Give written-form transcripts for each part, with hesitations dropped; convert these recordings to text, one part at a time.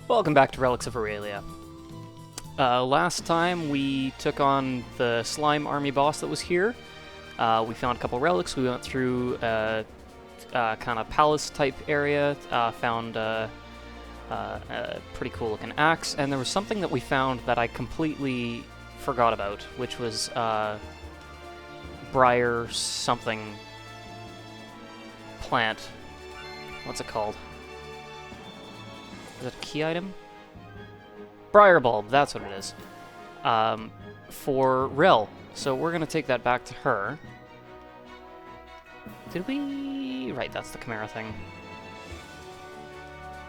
Welcome back to Relics of Aurelia. Last time we took on the slime army boss that was here. We found a couple relics. We went through a kind of palace type area, found a pretty cool looking axe, and there was something that we found that I completely forgot about, which was briar something plant. What's it called? Is that a key item? Briar bulb, that's what it is. For Rel. So we're gonna take that back to her. Did we... Right, that's the Chimera thing.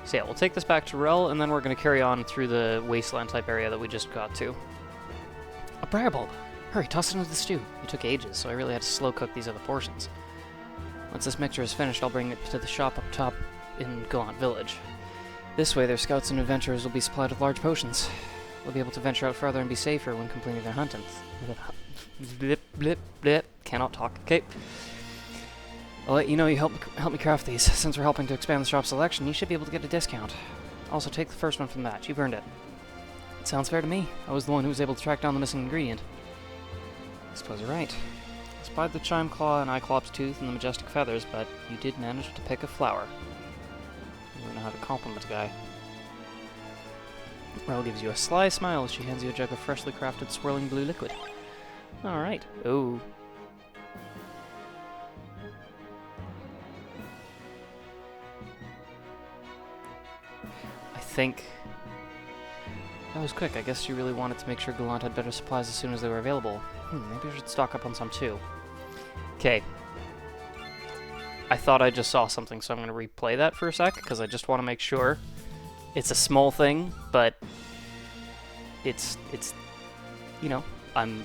So yeah, we'll take this back to Rel, and then we're gonna carry on through the wasteland type area that we just got to. A briar bulb! Hurry, toss it into the stew. It took ages, so I really had to slow cook these other portions. Once this mixture is finished, I'll bring it to the shop up top in Gallant Village. This way, their scouts and adventurers will be supplied with large potions. They'll be able to venture out further and be safer when completing their hunting. Blip, blip, blip. Cannot talk. Okay. I'll let you know you help me craft these. Since we're helping to expand the shop's selection, you should be able to get a discount. Also, take the first one from the batch. You've earned it. It sounds fair to me. I was the one who was able to track down the missing ingredient. I suppose you're right. I spied the chime claw and Iclops tooth and the majestic feathers, but you did manage to pick a flower. I don't know how to compliment a guy. Rel gives you a sly smile as she hands you a jug of freshly crafted swirling blue liquid. Alright. Oh. I think... That was quick. I guess you really wanted to make sure Gallant had better supplies as soon as they were available. Maybe I should stock up on some too. Okay. I thought I just saw something, so I'm going to replay that for a sec, because I just want to make sure. It's a small thing, but it's you know, I'm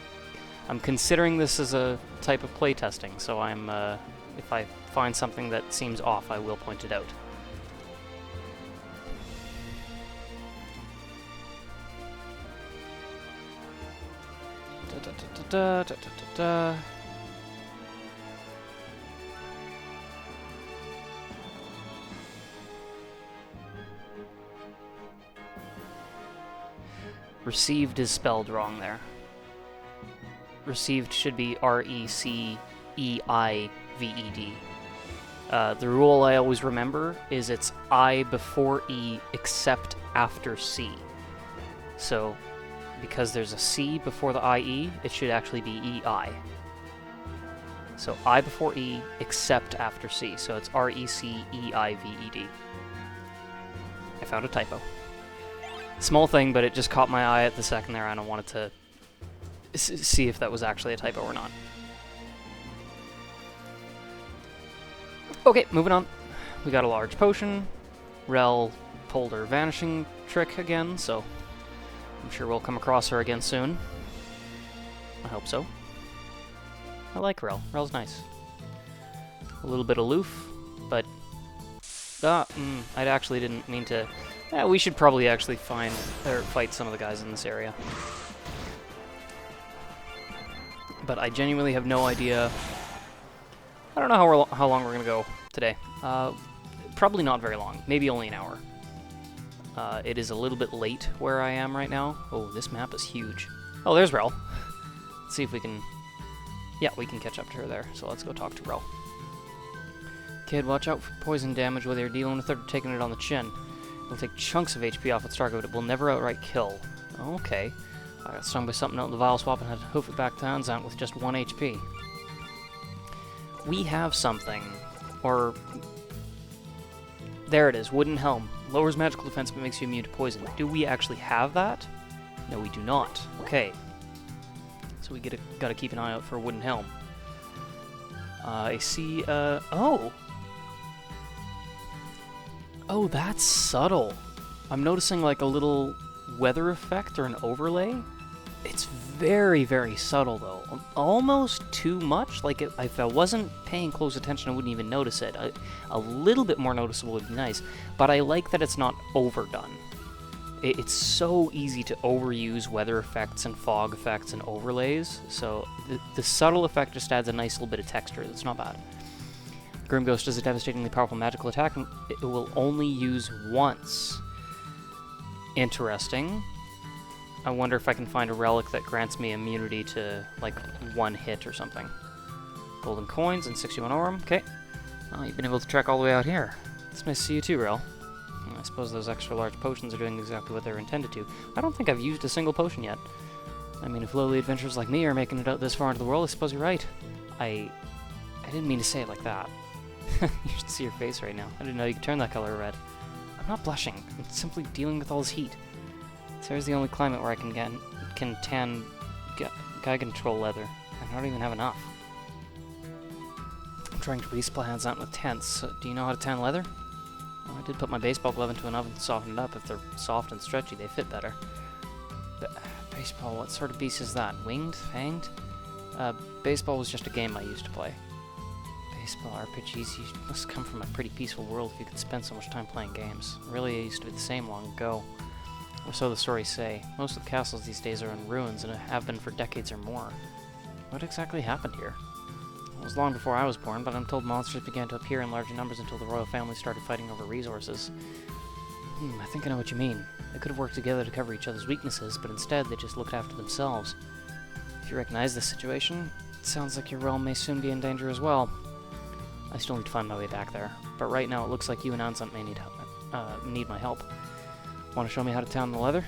considering this as a type of playtesting, so I'm if I find something that seems off, I will point it out. Da, da, da, da, da, da. Received is spelled wrong there. Received should be R-E-C-E-I-V-E-D. The rule I always remember is it's I before E except after C. So, because there's a C before the I-E, it should actually be E-I. So I before E except after C. So it's R-E-C-E-I-V-E-D. I found a typo. Small thing, but it just caught my eye at the second there, and I wanted to see if that was actually a typo or not. Okay, moving on. We got a large potion. Rel pulled her vanishing trick again, so I'm sure we'll come across her again soon. I hope so. I like Rel. Rel's nice. A little bit aloof, but... I actually didn't mean to... we should probably actually fight some of the guys in this area. But I genuinely have no idea. I don't know how long we're gonna go today. Probably not very long. Maybe only an hour. It is a little bit late where I am right now. Oh, this map is huge. Oh, there's Rel. Let's see if we can... Yeah, we can catch up to her there. So let's go talk to Rel. Kid, watch out for poison damage whether you're dealing with it or taking it on the chin. It'll take chunks of HP off its target, but it will never outright kill. Okay. I got stung by something out in the vial swap and had to hoof it back to Anzant with just 1 HP. We have something. Or... There it is, Wooden Helm. Lowers magical defense but makes you immune to poison. Do we actually have that? No, we do not. Okay. So we gotta keep an eye out for a Wooden Helm. I see, oh! Oh, that's subtle. I'm noticing like a little weather effect or an overlay. It's very, very subtle though. Almost too much. Like if I wasn't paying close attention, I wouldn't even notice it. A little bit more noticeable would be nice. But I like that it's not overdone. It's so easy to overuse weather effects and fog effects and overlays. So the subtle effect just adds a nice little bit of texture. That's not bad. Grim Ghost is a devastatingly powerful magical attack, and it will only use once. Interesting. I wonder if I can find a relic that grants me immunity to, like, one hit or something. Golden coins and 61 aurum. Okay. Oh, you've been able to trek all the way out here. It's nice to see you too, Rel. I suppose those extra large potions are doing exactly what they're intended to. I don't think I've used a single potion yet. I mean, if lowly adventurers like me are making it out this far into the world, I suppose you're right. I didn't mean to say it like that. You should see your face right now. I didn't know you could turn that color red. I'm not blushing. I'm simply dealing with all this heat. This here's the only climate where I can tan Gaia control leather. I don't even have enough. I'm trying to resupply hands out with tents. Do you know how to tan leather? Well, I did put my baseball glove into an oven to soften it up. If they're soft and stretchy, they fit better. Baseball, what sort of beast is that? Winged? Fanged? Baseball was just a game I used to play. Baseball RPGs, you must come from a pretty peaceful world if you could spend so much time playing games. Really, it used to be the same long ago. Or so the stories say. Most of the castles these days are in ruins and have been for decades or more. What exactly happened here? It was long before I was born, but I'm told monsters began to appear in larger numbers until the royal family started fighting over resources. I think I know what you mean. They could have worked together to cover each other's weaknesses, but instead they just looked after themselves. If you recognize this situation, it sounds like your realm may soon be in danger as well. I still need to find my way back there, but right now it looks like you and Ansant may need my help. Want to show me how to tan the leather?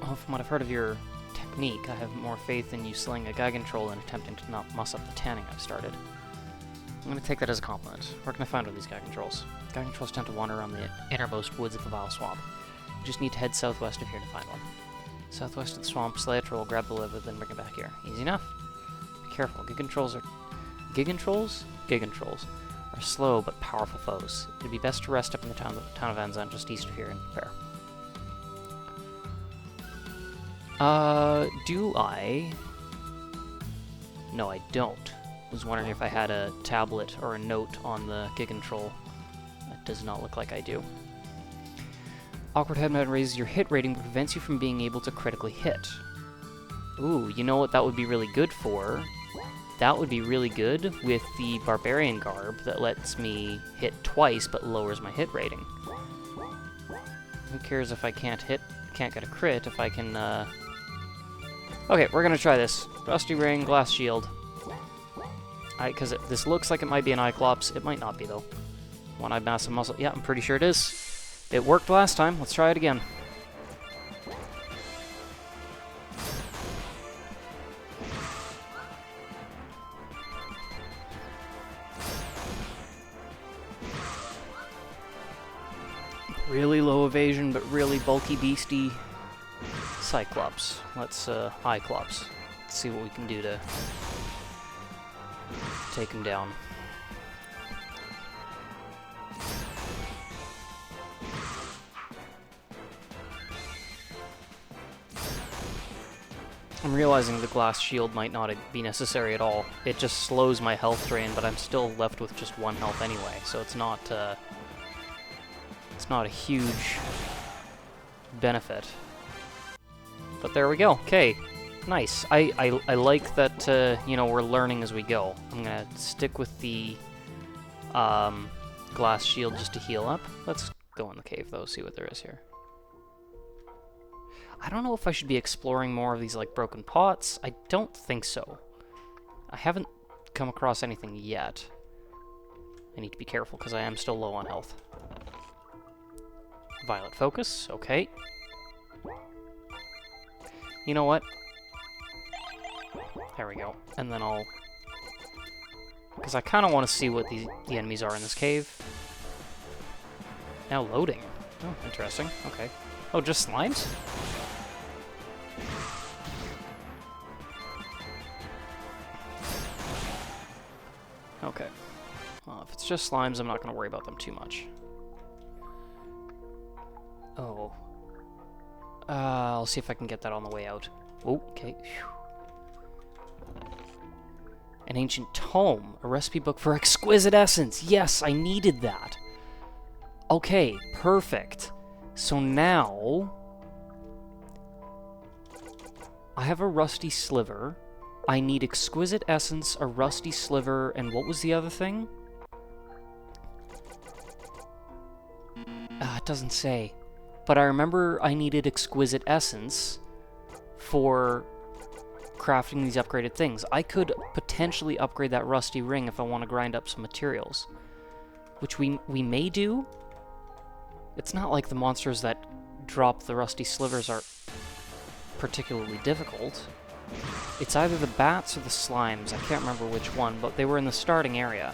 Well, from what I've heard of your technique, I have more faith in you slaying a Gaia control than attempting to not muss up the tanning I've started. I'm going to take that as a compliment. Where can I find one of these Gaia controls? Gaia controls tend to wander around the innermost woods of the Vile Swamp. You just need to head southwest of here to find one. Southwest of the swamp, slay a troll, grab the leather, then bring it back here. Easy enough. Be careful, Gigantrolls are slow but powerful foes. It'd be best to rest up in the town of Anzan just east of here and prepare. Do I? No, I don't. I was wondering if I had a tablet or a note on the Gigantroll. That does not look like I do. Awkward headband raises your hit rating but prevents you from being able to critically hit. Ooh, you know what that would be really good for? That would be really good with the Barbarian Garb that lets me hit twice but lowers my hit rating. Who cares if I can't get a crit if I can, Okay, we're gonna try this. Rusty Ring, Glass Shield. Because this looks like it might be an Cyclops. It might not be, though. One-eyed massive muscle. Yeah, I'm pretty sure it is. It worked last time. Let's try it again. Really low evasion, but really bulky beastie Cyclops. Let's, Cyclops. Let's see what we can do to take him down. I'm realizing the glass shield might not be necessary at all. It just slows my health drain, but I'm still left with just 1 health anyway, so it's not a huge benefit. But there we go. Okay, nice. I like that, you know, we're learning as we go. I'm gonna stick with the glass shield just to heal up. Let's go in the cave, though, see what there is here. I don't know if I should be exploring more of these, like, broken pots. I don't think so. I haven't come across anything yet. I need to be careful, because I am still low on health. Violet Focus, okay. You know what? There we go. And then I'll... because I kind of want to see what the enemies are in this cave. Now loading. Oh, interesting. Okay. Oh, just slimes? Okay. Well, if it's just slimes, I'm not going to worry about them too much. Oh. I'll see if I can get that on the way out. Oh, okay. Whew. An ancient tome. A recipe book for exquisite essence. Yes, I needed that. Okay, perfect. So now... I have a rusty sliver. I need exquisite essence, a rusty sliver, and what was the other thing? It doesn't say. but I remember I needed exquisite essence for crafting these upgraded things. I could potentially upgrade that rusty ring if I want to grind up some materials, which we may do. It's not like the monsters that drop the rusty slivers are particularly difficult. It's either the bats or the slimes. I can't remember which one, but they were in the starting area.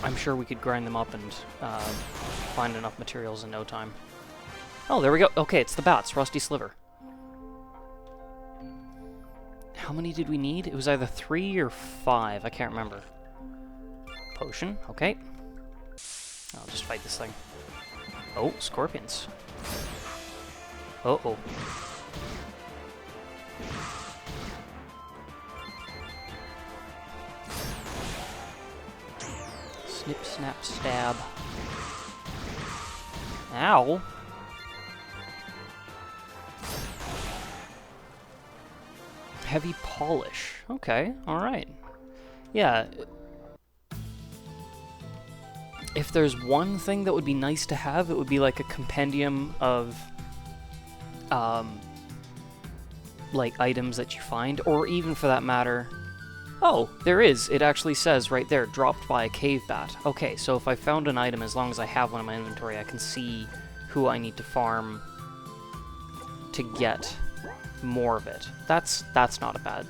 I'm sure we could grind them up and find enough materials in no time. Oh, there we go. Okay, it's the bats. Rusty sliver. How many did we need? It was either 3 or 5. I can't remember. Potion. Okay. I'll just fight this thing. Oh, scorpions. Uh-oh. Snip, snap, stab. Ow! Heavy polish. Okay, alright. Yeah. If there's one thing that would be nice to have, it would be like a compendium of like items that you find, or even for that matter... Oh, there is! It actually says right there, dropped by a cave bat. Okay, so if I found an item, as long as I have one in my inventory, I can see who I need to farm to get more of it. That's not a bad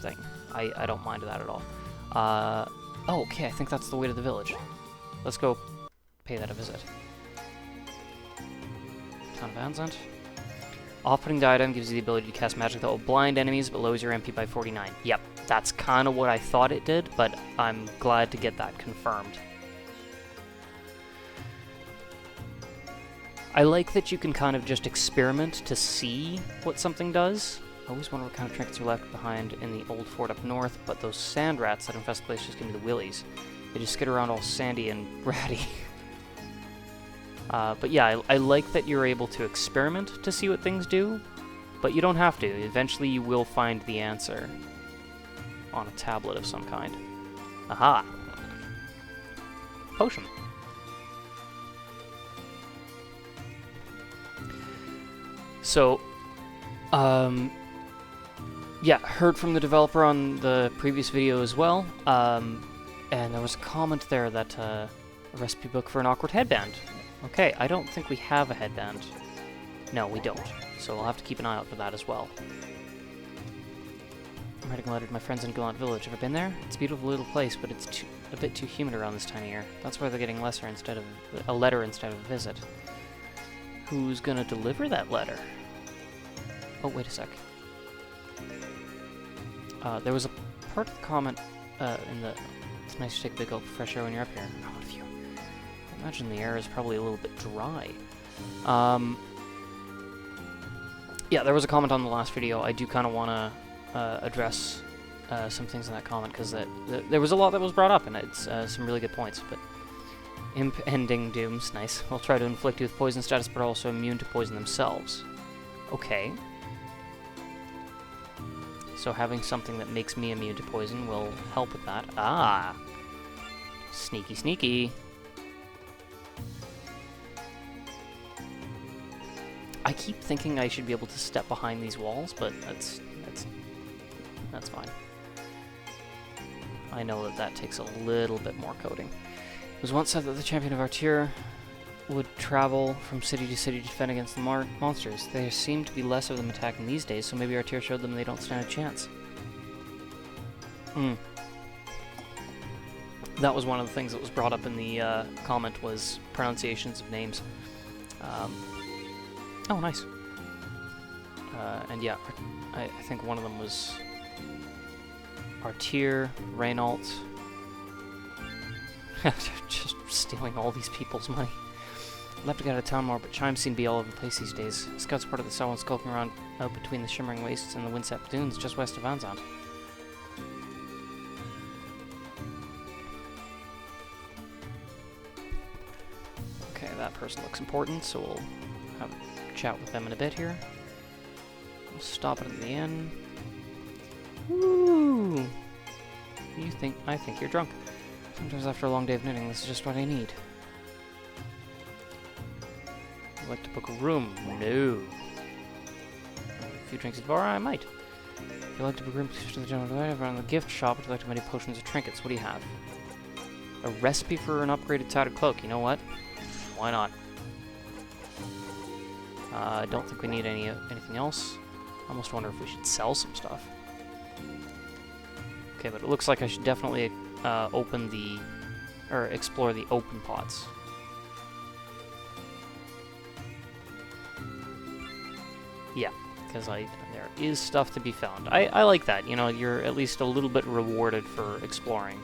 thing. I don't mind that at all. Oh, okay, I think that's the way to the village. Let's go pay that a visit. Town of Anzant. Off-putting diadem gives you the ability to cast magic that will blind enemies but lowers your MP by 49. Yep, that's kind of what I thought it did, but I'm glad to get that confirmed. I like that you can kind of just experiment to see what something does. I always wonder what kind of trinkets are left behind in the old fort up north, but those sand rats that infest the place just give me the willies. They just skid around all sandy and ratty. But yeah, I like that you're able to experiment to see what things do, but you don't have to. Eventually you will find the answer on a tablet of some kind. Aha! Potion. So, yeah, heard from the developer on the previous video as well, and there was a comment there that a recipe book for an awkward headband. Okay, I don't think we have a headband. No, we don't. So we'll have to keep an eye out for that as well. I'm writing a letter to my friends in Gallant Village. Ever been there? It's a beautiful little place, but it's a bit too humid around this time of year. That's why they're getting a letter instead of a visit. Who's gonna deliver that letter? Oh, wait a sec. There was a part of the comment in the... It's nice to take a big gulp of fresh air when you're up here. Oh, if you... I imagine the air is probably a little bit dry. Yeah, there was a comment on the last video. I do kind of want to address some things in that comment, because there was a lot that was brought up, and it's some really good points, but... Impending dooms, nice. Will try to inflict you with poison status, but are also immune to poison themselves. Okay. So having something that makes me immune to poison will help with that. Ah! Sneaky, sneaky. I keep thinking I should be able to step behind these walls, but that's fine. I know that takes a little bit more coding. It was once said that the champion of our tier would travel from city to city to defend against the monsters. There seem to be less of them attacking these days, so maybe our tier showed them they don't stand a chance. That was one of the things that was brought up in the comment, was pronunciations of names. Oh, nice. And yeah, I think one of them was Artier, Reynoldt. Just stealing all these people's money. I'd love to get out of town more, but chimes seem to be all over the place these days. Scout's part of the Southern skulking around out between the Shimmering Wastes and the Windsap Dunes just west of Anzant. Okay, that person looks important, so we'll have a chat with them in a bit here. We'll stop it at the inn. Woo! I think you're drunk. Sometimes after a long day of knitting, this is just what I need. you like to book a room? No. A few drinks at the bar? I might. If you like to book a room, please to the general director around the gift shop. Would you like to buy any potions or trinkets? What do you have? A recipe for an upgraded tattered cloak. You know what? Why not? I don't think we need anything else. I almost wonder if we should sell some stuff. Okay, but it looks like I should definitely explore the open pots. Yeah, because there is stuff to be found. I like that, you know, you're at least a little bit rewarded for exploring.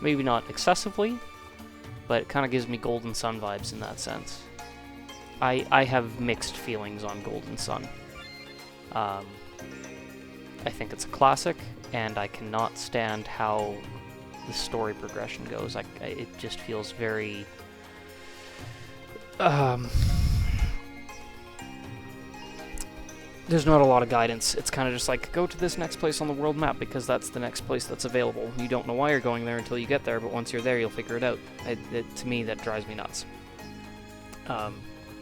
Maybe not excessively, but it kind of gives me Golden Sun vibes in that sense. I have mixed feelings on Golden Sun. I think it's a classic, and I cannot stand how the story progression goes. It just feels very... there's not a lot of guidance. It's kind of just like, go to this next place on the world map, because that's the next place that's available. You don't know why you're going there until you get there, but once you're there, you'll figure it out. To me, that drives me nuts.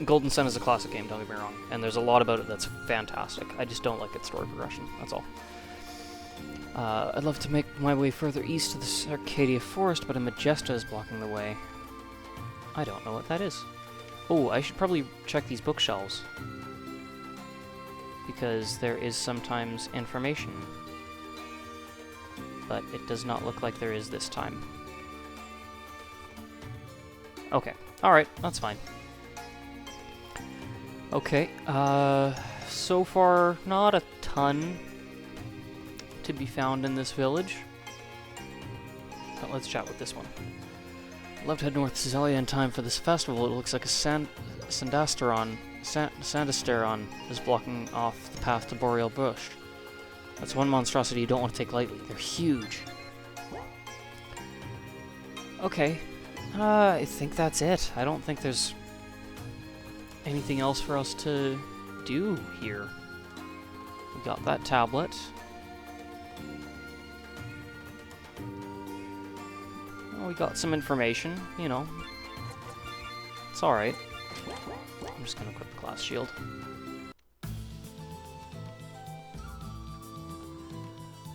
Golden Sun is a classic game, don't get me wrong, and there's a lot about it that's fantastic. I just don't like its story progression, that's all. I'd love to make my way further east to the Arcadia Forest, but a Majesta is blocking the way. I don't know what that is. Oh, I should probably check these bookshelves, because there is sometimes information, but it does not look like there is this time. Okay, alright, that's fine. Okay, so far, not a ton to be found in this village. But let's chat with this one. I'd love to head north to Zelia in time for this festival. It looks like a Sandasteron is blocking off the path to Boreal Bush. That's one monstrosity you don't want to take lightly. They're huge. Okay, I think that's it. I don't think there's anything else for us to do here. We got that tablet. Well, we got some information, you know. It's alright. I'm just gonna equip the glass shield.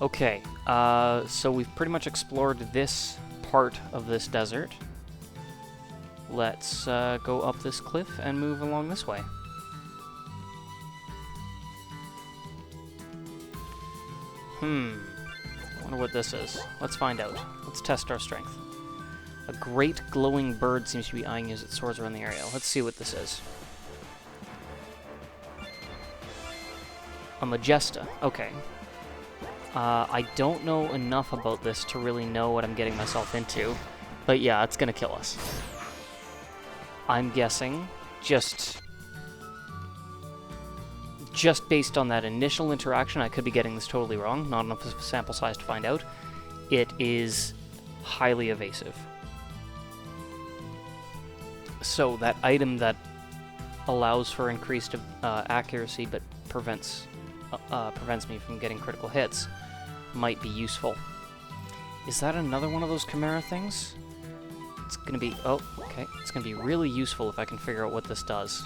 Okay, so we've pretty much explored this part of this desert. Let's go up this cliff and move along this way. I wonder what this is. Let's find out. Let's test our strength. A great glowing bird seems to be eyeing you as it soars around the area. Let's see what this is. A Majesta. Okay. I don't know enough about this to really know what I'm getting myself into, but yeah, it's gonna kill us. I'm guessing, just based on that initial interaction, I could be getting this totally wrong, not enough of a sample size to find out, it is highly evasive. So that item that allows for increased accuracy but prevents me from getting critical hits might be useful. Is that another one of those Chimera things? It's gonna be... oh, okay. It's gonna be really useful if I can figure out what this does.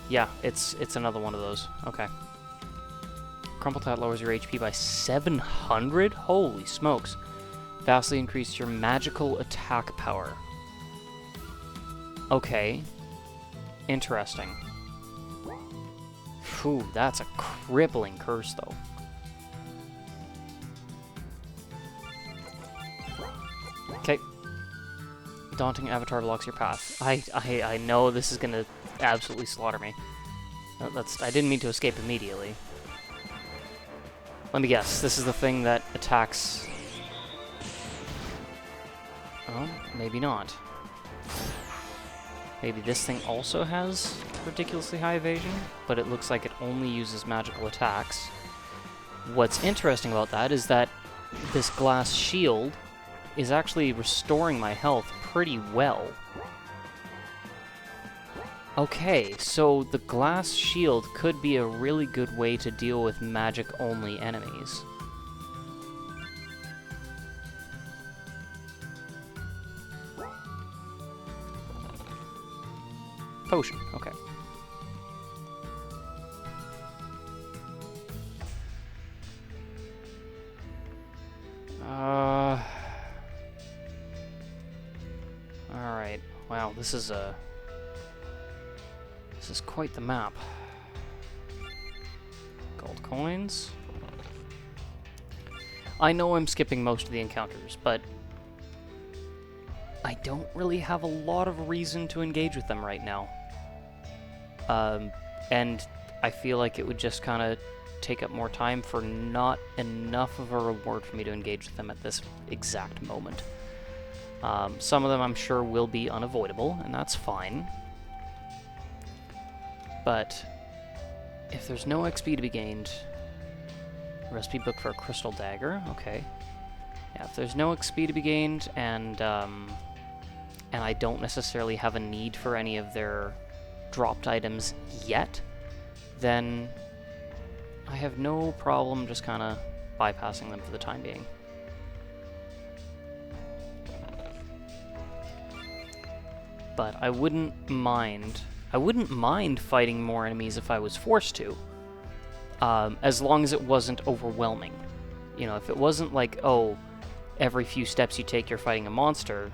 Yeah, it's another one of those. Okay. Crumpletat lowers your HP by 700? Holy smokes. Vastly increase your magical attack power. Okay. Interesting. Phew, that's a crippling curse, though. Okay. Daunting avatar blocks your path. I know this is gonna absolutely slaughter me. I didn't mean to escape immediately. Let me guess. This is the thing that attacks... oh, maybe not. Maybe this thing also has ridiculously high evasion, but it looks like it only uses magical attacks. What's interesting about that is that this glass shield is actually restoring my health pretty well. Okay, so the glass shield could be a really good way to deal with magic-only enemies. Potion, okay. Alright. Wow, this is quite the map. Gold coins. I know I'm skipping most of the encounters, but I don't really have a lot of reason to engage with them right now. And I feel like it would just kind of take up more time for not enough of a reward for me to engage with them at this exact moment. Some of them I'm sure will be unavoidable, and that's fine. But if there's no XP to be gained, recipe book for a crystal dagger, okay. Yeah, if there's no XP to be gained, and I don't necessarily have a need for any of their dropped items yet, then I have no problem just kind of bypassing them for the time being. But I wouldn't mind fighting more enemies if I was forced to, as long as it wasn't overwhelming. You know, if it wasn't like, oh, every few steps you take you're fighting a monster,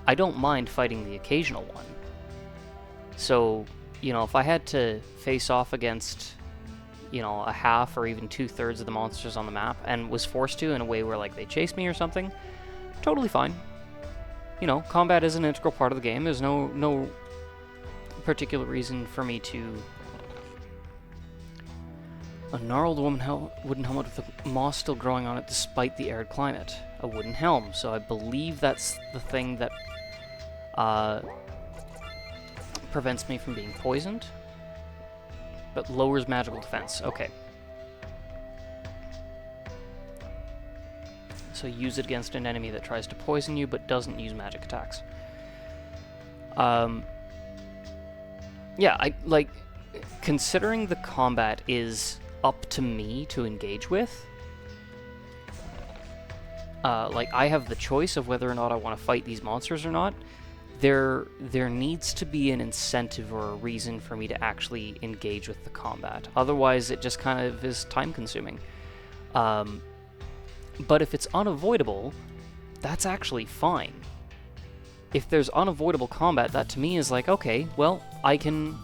I don't mind fighting the occasional one. So, you know, if I had to face off against, you know, a half or even 2/3 of the monsters on the map and was forced to in a way where, like, they chased me or something, totally fine. You know, combat is an integral part of the game. There's no particular reason for me to... A gnarled wooden helmet with the moss still growing on it despite the arid climate. A wooden helm, so I believe that's the thing that prevents me from being poisoned, but lowers magical defense. Okay. So use it against an enemy that tries to poison you but doesn't use magic attacks. Yeah, considering the combat is up to me to engage with, like, I have the choice of whether or not I want to fight these monsters or not, there needs to be an incentive or a reason for me to actually engage with the combat. Otherwise, it just kind of is time-consuming. But if it's unavoidable, that's actually fine. If there's unavoidable combat, that to me is like, okay, well, I can't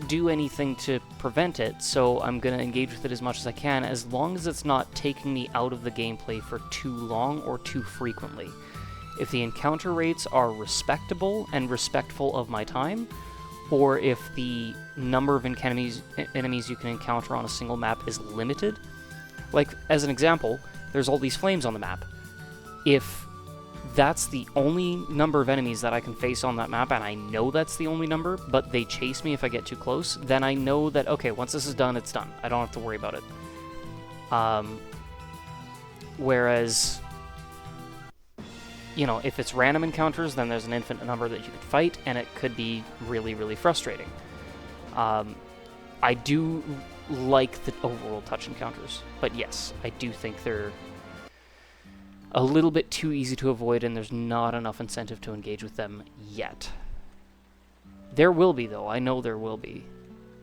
do anything to prevent it, so I'm going to engage with it as much as I can, as long as it's not taking me out of the gameplay for too long or too frequently. If the encounter rates are respectable and respectful of my time, or if the number of enemies you can encounter on a single map is limited. Like, as an example, there's all these flames on the map. If that's the only number of enemies that I can face on that map, and I know that's the only number, but they chase me if I get too close, then I know that, okay, once this is done, it's done. I don't have to worry about it. Whereas, you know, if it's random encounters, then there's an infinite number that you could fight, and it could be really, really frustrating. I do like the overworld touch encounters, but yes, I do think they're a little bit too easy to avoid, and there's not enough incentive to engage with them yet. There will be, though. I know there will be.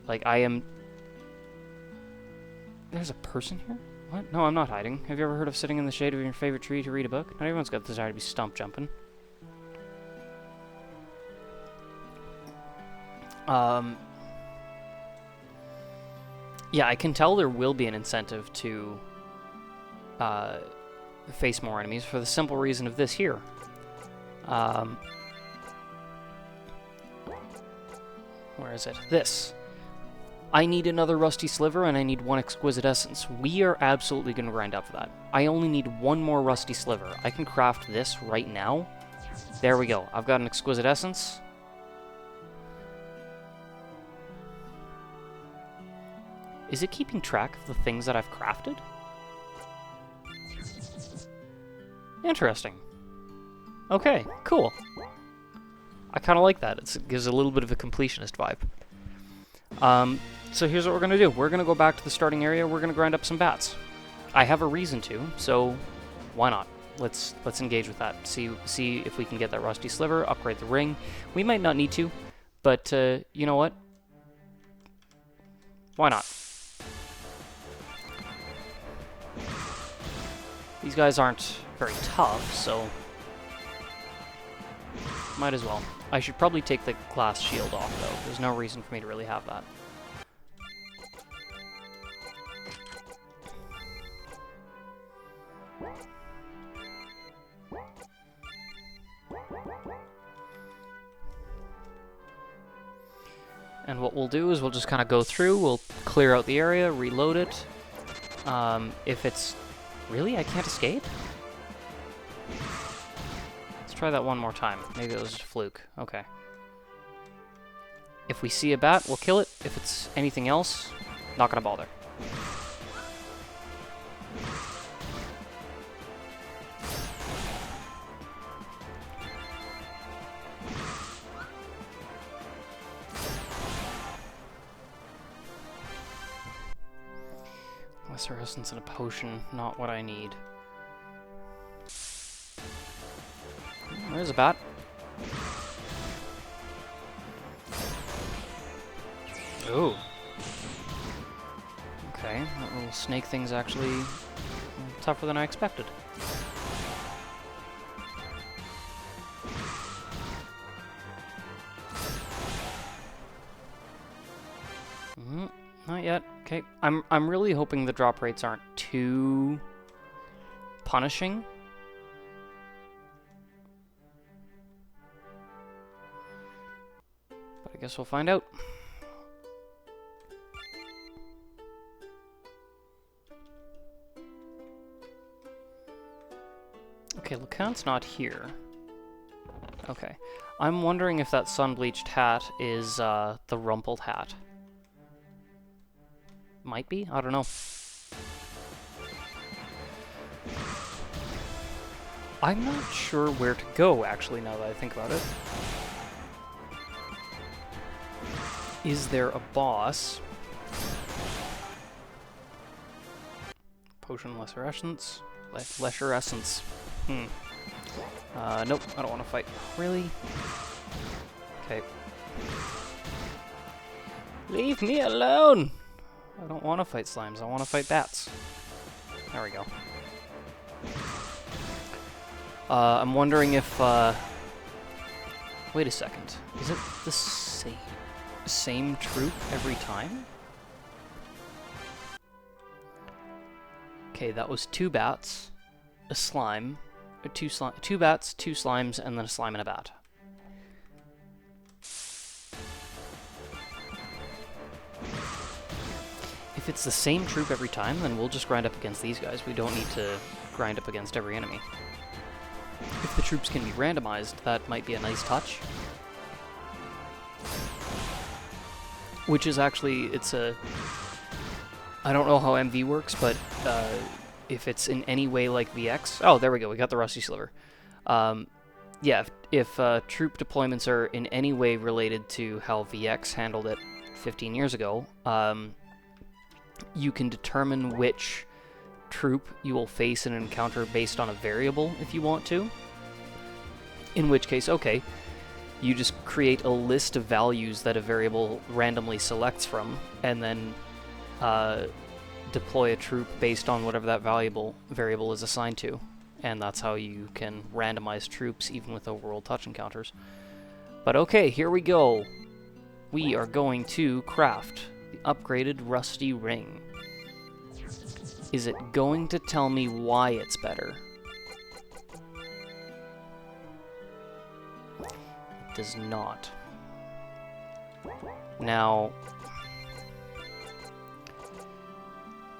Like, There's a person here? What? No, I'm not hiding. Have you ever heard of sitting in the shade of your favorite tree to read a book? Not everyone's got the desire to be stump jumping. Yeah, I can tell there will be an incentive to face more enemies for the simple reason of this here. Where is it? This. I need another rusty sliver and I need one exquisite essence. We are absolutely going to grind up for that. I only need one more rusty sliver. I can craft this right now. There we go. I've got an exquisite essence. Is it keeping track of the things that I've crafted? Interesting. Okay, cool. I kind of like that. It gives a little bit of a completionist vibe. So here's what we're going to do. We're going to go back to the starting area. We're going to grind up some bats. I have a reason to, so why not? Let's engage with that. See if we can get that rusty sliver, upgrade the ring. We might not need to, but you know what? Why not? These guys aren't very tough, so might as well. I should probably take the glass shield off, though. There's no reason for me to really have that. And what we'll do is we'll just kind of go through, we'll clear out the area, reload it. If it's... Really? I can't escape? Let's try that one more time. Maybe it was just a fluke. Okay. If we see a bat, we'll kill it. If it's anything else, not gonna bother. Lesser essence and a potion, not what I need. There's a bat. Ooh. Okay, that little snake thing's actually tougher than I expected. Not yet. Okay, I'm really hoping the drop rates aren't too punishing. But I guess we'll find out. Okay, LeCount's not here. Okay. I'm wondering if that sun-bleached hat is the rumpled hat. Might be? I don't know. I'm not sure where to go, actually, now that I think about it. Is there a boss? Potion Lesser Essence. Lesser Essence. Nope, I don't want to fight. Really? Okay. Leave me alone! I don't want to fight slimes, I want to fight bats. There we go. I'm wondering if, wait a second. Is it the same troop every time? Okay, that was 2 bats, a slime, two bats, 2 slimes, and then a slime and a bat. If it's the same troop every time, then we'll just grind up against these guys. We don't need to grind up against every enemy. If the troops can be randomized, that might be a nice touch. Which is actually, it's a... I don't know how MV works, but if it's in any way like VX... Oh, there we go, we got the Rusty Sliver. Yeah, if troop deployments are in any way related to how VX handled it 15 years ago, you can determine which troop you will face in an encounter based on a variable if you want to. In which case, okay, you just create a list of values that a variable randomly selects from, and then deploy a troop based on whatever that variable is assigned to. And that's how you can randomize troops even with overworld touch encounters. But okay, here we go. We are going to craft the upgraded Rusty Ring. Is it going to tell me why it's better? It does not. Now,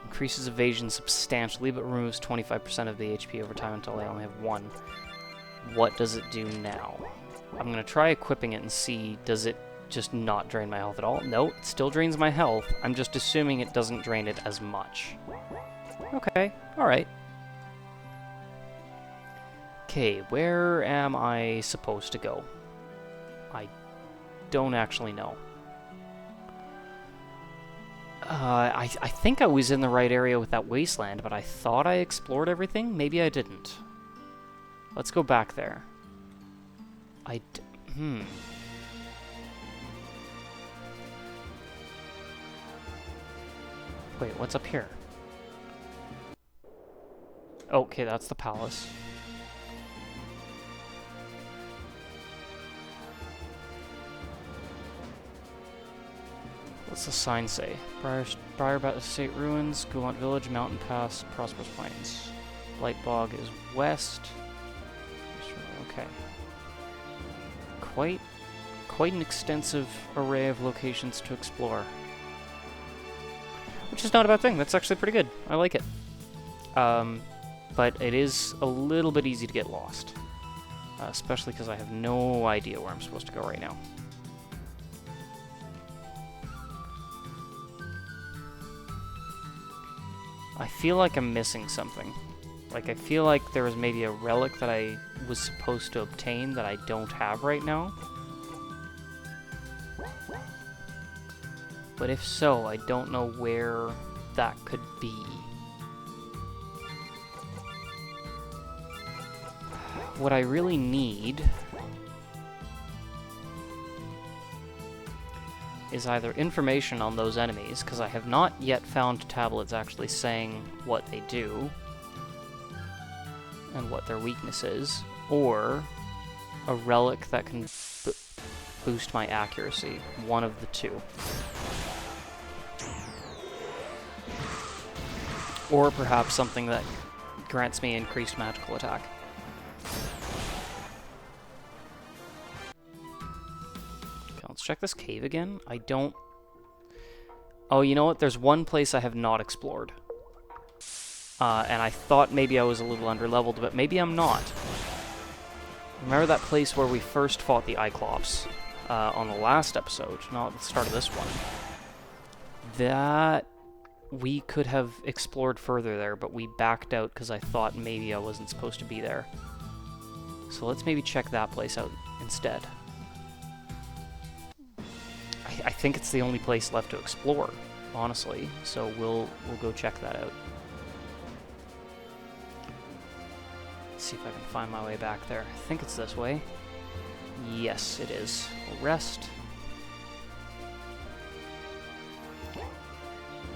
increases evasion substantially, but removes 25% of the HP over time until I only have 1. What does it do now? I'm going to try equipping it and see, does it just not drain my health at all? No, it still drains my health. I'm just assuming it doesn't drain it as much. Okay, alright. Okay, where am I supposed to go? I don't actually know. I think I was in the right area with that wasteland, but I thought I explored everything? Maybe I didn't. Let's go back there. Wait, what's up here? Okay, that's the palace. What's the sign say? Briarbat Estate Ruins, Gulant Village, Mountain Pass, Prosperous Plains. Lightbog is west. Okay. Quite an extensive array of locations to explore. Which is not a bad thing. That's actually pretty good. I like it. But it is a little bit easy to get lost. Especially because I have no idea where I'm supposed to go right now. I feel like I'm missing something. Like, I feel like there was maybe a relic that I was supposed to obtain that I don't have right now. But if so, I don't know where that could be. What I really need is either information on those enemies, because I have not yet found tablets actually saying what they do and what their weakness is, or a relic that can boost my accuracy. One of the two. Or perhaps something that grants me increased magical attack. Okay, let's check this cave again. I don't... Oh, you know what? There's one place I have not explored. And I thought maybe I was a little underleveled, but maybe I'm not. Remember that place where we first fought the Cyclops on the last episode, not at the start of this one? That... we could have explored further there, but we backed out because I thought maybe I wasn't supposed to be there. So let's maybe check that place out instead. I think it's the only place left to explore, honestly, so we'll go check that out. Let's see if I can find my way back there. I think it's this way. Yes, it is. We'll rest.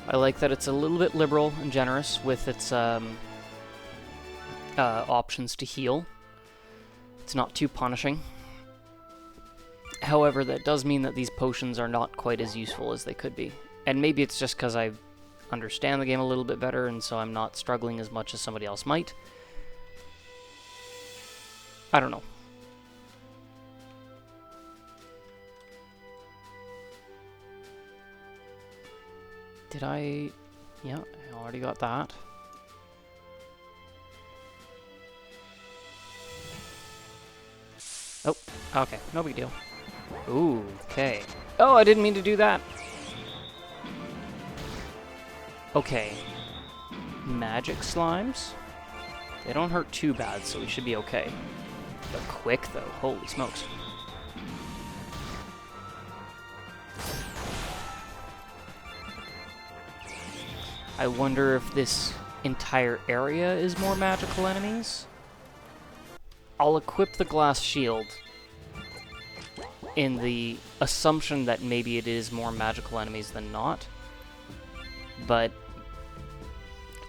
I like that it's a little bit liberal and generous with its options to heal. It's not too punishing. However, that does mean that these potions are not quite as useful as they could be. And maybe it's just because I understand the game a little bit better, and so I'm not struggling as much as somebody else might. I don't know. Did I... yeah, I already got that. Oh, okay, no big deal. Ooh, okay. Oh, I didn't mean to do that! Okay. Magic slimes? They don't hurt too bad, so we should be okay. They're quick, though. Holy smokes. I wonder if this entire area is more magical enemies? I'll equip the glass shield in the assumption that maybe it is more magical enemies than not. But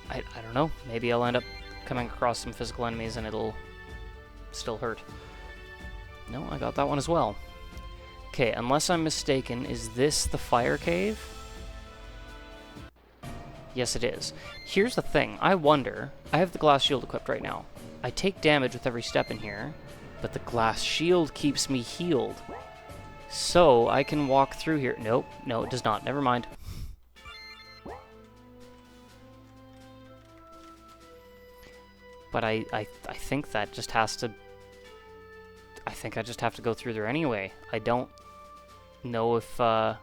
I don't know. Maybe I'll end up coming across some physical enemies and it'll still hurt. No, I got that one as well. Okay, unless I'm mistaken, is this the fire cave? Yes, it is. Here's the thing. I wonder... I have the glass shield equipped right now. I take damage with every step in here, but the glass shield keeps me healed. So, I can walk through here. Nope. No, it does not. Never mind. But I think that just has to... I think I just have to go through there anyway. I don't know if... I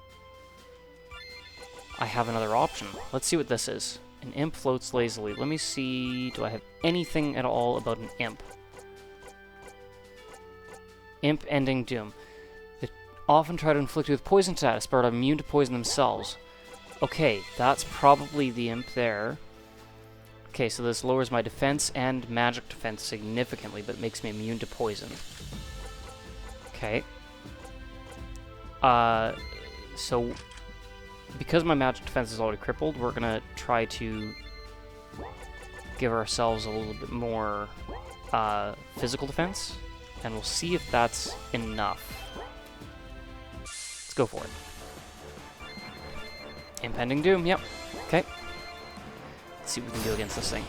have another option. Let's see what this is. An imp floats lazily. Let me see... do I have anything at all about an imp? Imp ending doom. They often try to inflict you with poison status, but are immune to poison themselves. Okay, that's probably the imp there. Okay, so this lowers my defense and magic defense significantly, but makes me immune to poison. Okay. So... because my magic defense is already crippled, we're gonna try to give ourselves a little bit more physical defense, and we'll see if that's enough. Let's go for it. Impending Doom, yep. Okay. Let's see what we can do against this thing.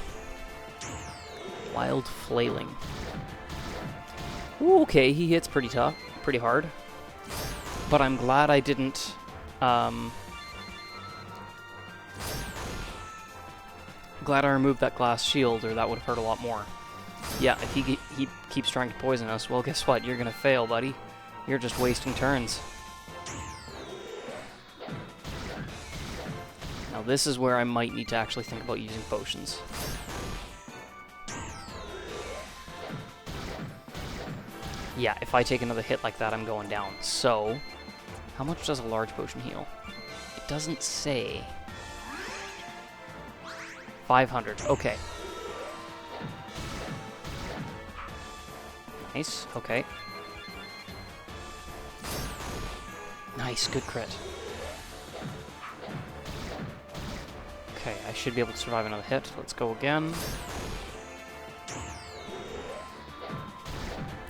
Wild Flailing. Ooh, okay, he hits pretty tough, pretty hard. But I'm glad I didn't... glad I removed that glass shield, or that would have hurt a lot more. Yeah, if he keeps trying to poison us, well, guess what? You're gonna fail, buddy. You're just wasting turns. Now this is where I might need to actually think about using potions. Yeah, if I take another hit like that, I'm going down. So, how much does a large potion heal? It doesn't say. 500, okay. Nice, okay. Nice, good crit. Okay, I should be able to survive another hit. Let's go again.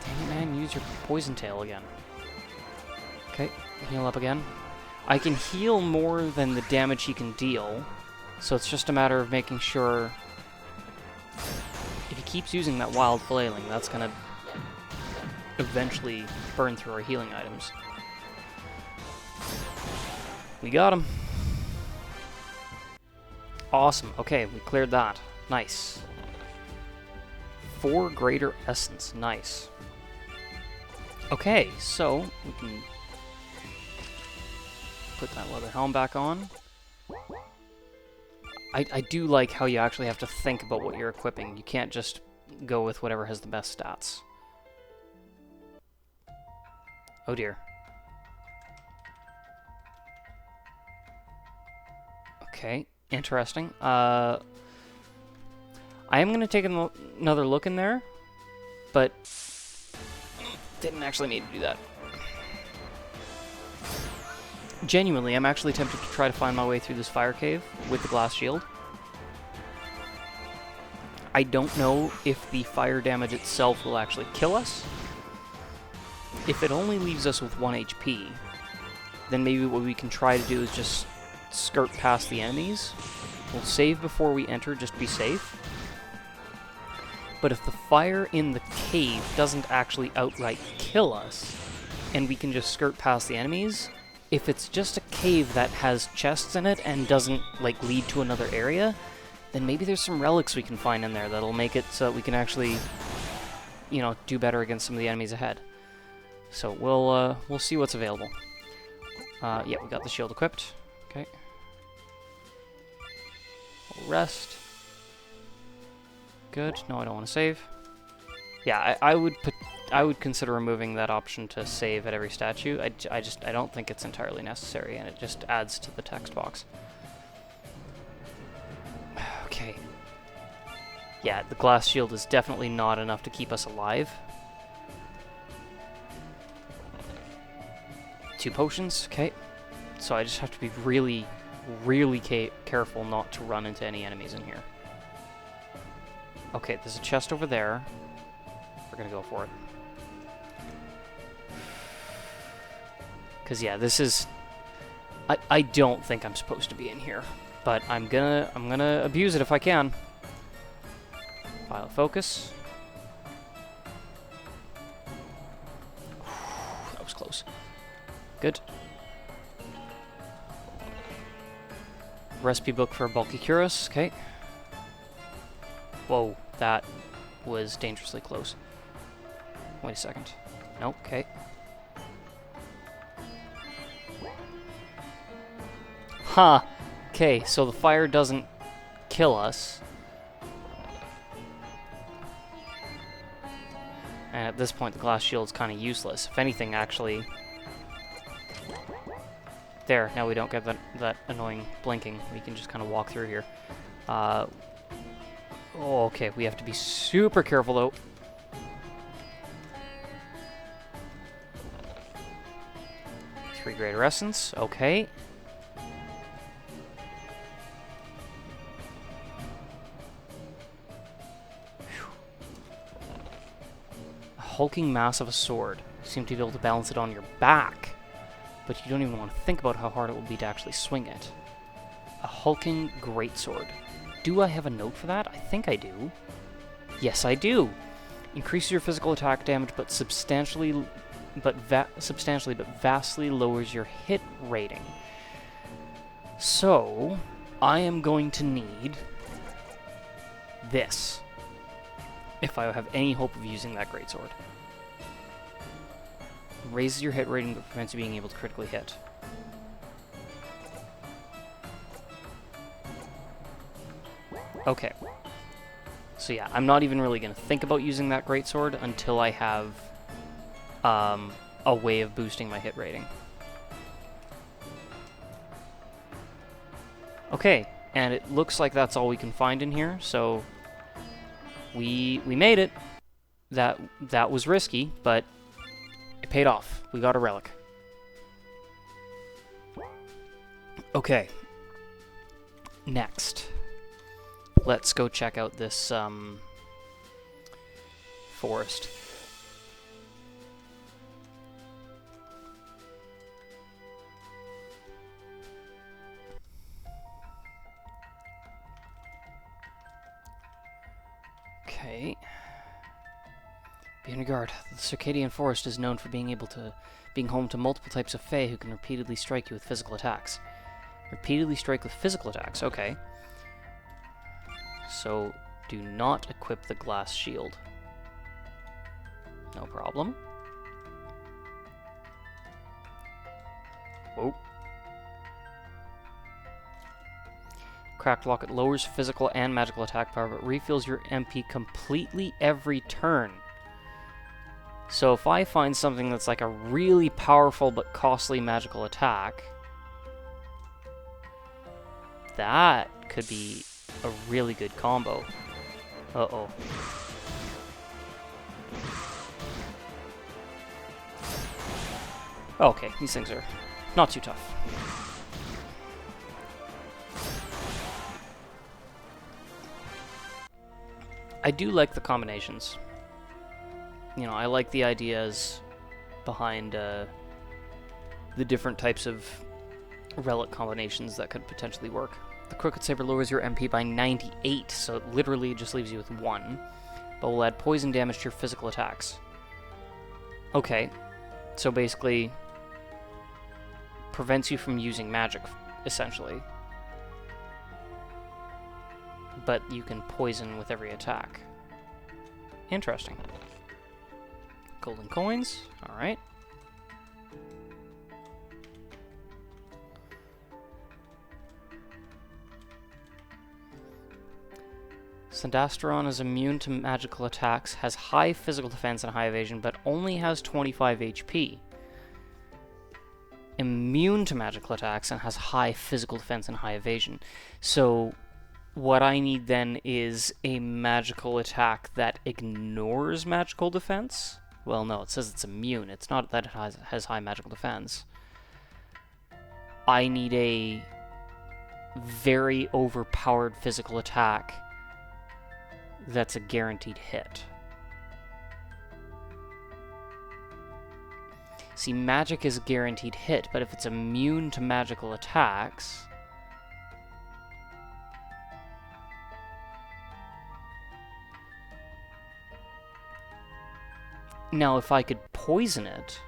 Dang it, man, use your poison tail again. Okay, heal up again. I can heal more than the damage he can deal. So it's just a matter of making sure if he keeps using that Wild Flailing, that's going to eventually burn through our healing items. We got him. Awesome. Okay, we cleared that. Nice. 4 Greater Essence. Nice. Okay, so we can put that leather helm back on. I do like how you actually have to think about what you're equipping. You can't just go with whatever has the best stats. Oh dear. Okay, interesting. I am going to take another look in there, but didn't actually need to do that. Genuinely, I'm actually tempted to try to find my way through this fire cave with the glass shield. I don't know if the fire damage itself will actually kill us. If it only leaves us with 1 HP, then maybe what we can try to do is just skirt past the enemies. We'll save before we enter, just to be safe. But if the fire in the cave doesn't actually outright kill us, and we can just skirt past the enemies, if it's just a cave that has chests in it and doesn't, like, lead to another area, then maybe there's some relics we can find in there that'll make it so that we can actually, you know, do better against some of the enemies ahead. So we'll see what's available. Yeah, we got the shield equipped. Okay. We'll rest. Good. No, I don't want to save. Yeah, I would consider removing that option to save at every statue. I don't think it's entirely necessary, and it just adds to the text box. Okay. Yeah, the glass shield is definitely not enough to keep us alive. 2 potions, okay. So I just have to be really, really careful not to run into any enemies in here. Okay, there's a chest over there. We're gonna go for it. Because yeah, this is... I don't think I'm supposed to be in here, but I'm gonna abuse it if I can. Violet focus. That was close. Good. Recipe book for a bulky cuirass. Okay. Whoa, that was dangerously close. Wait a second. Nope, okay. Huh. Okay, so the fire doesn't kill us. And at this point, the glass shield's kind of useless. If anything, actually... There, now we don't get that annoying blinking. We can just kind of walk through here. Oh, okay, we have to be super careful, though. Three Greater Essence, okay. hulking mass of a sword. You seem to be able to balance it on your back, but you don't even want to think about how hard it will be to actually swing it. A hulking greatsword. Do I have a note for that? I think I do. Yes, I do. Increases your physical attack damage, but vastly lowers your hit rating. So, I am going to need this if I have any hope of using that greatsword. Raises your hit rating, but prevents you being able to critically hit. Okay. So yeah, I'm not even really going to think about using that greatsword until I have a way of boosting my hit rating. Okay, and it looks like that's all we can find in here, so we made it. That was risky, but it paid off. We got a relic. Okay. Next. Let's go check out this forest. Okay. Be on your guard. The Circadian Forest is known for being home to multiple types of Fae who can repeatedly strike you with physical attacks. Repeatedly strike with physical attacks, okay. So, do not equip the glass shield. No problem. Whoa. Cracked Locket lowers physical and magical attack power, but refills your MP completely every turn. So if I find something that's like a really powerful but costly magical attack, that could be a really good combo. Uh-oh. Okay, these things are not too tough. I do like the combinations. You know, I like the ideas behind the different types of relic combinations that could potentially work. The Crooked Saber lowers your MP by 98, so it literally just leaves you with 1, but will add poison damage to your physical attacks. Okay, so basically prevents you from using magic, essentially. But you can poison with every attack. Interesting. Golden coins, alright. Sandasteron is immune to magical attacks, has high physical defense and high evasion, but only has 25 HP. Immune to magical attacks and has high physical defense and high evasion. So what I need then is a magical attack that ignores magical defense? Well, no, it says it's immune. It's not that it has high magical defense. I need a very overpowered physical attack that's a guaranteed hit. See, magic is a guaranteed hit, but if it's immune to magical attacks... Now, if I could poison it,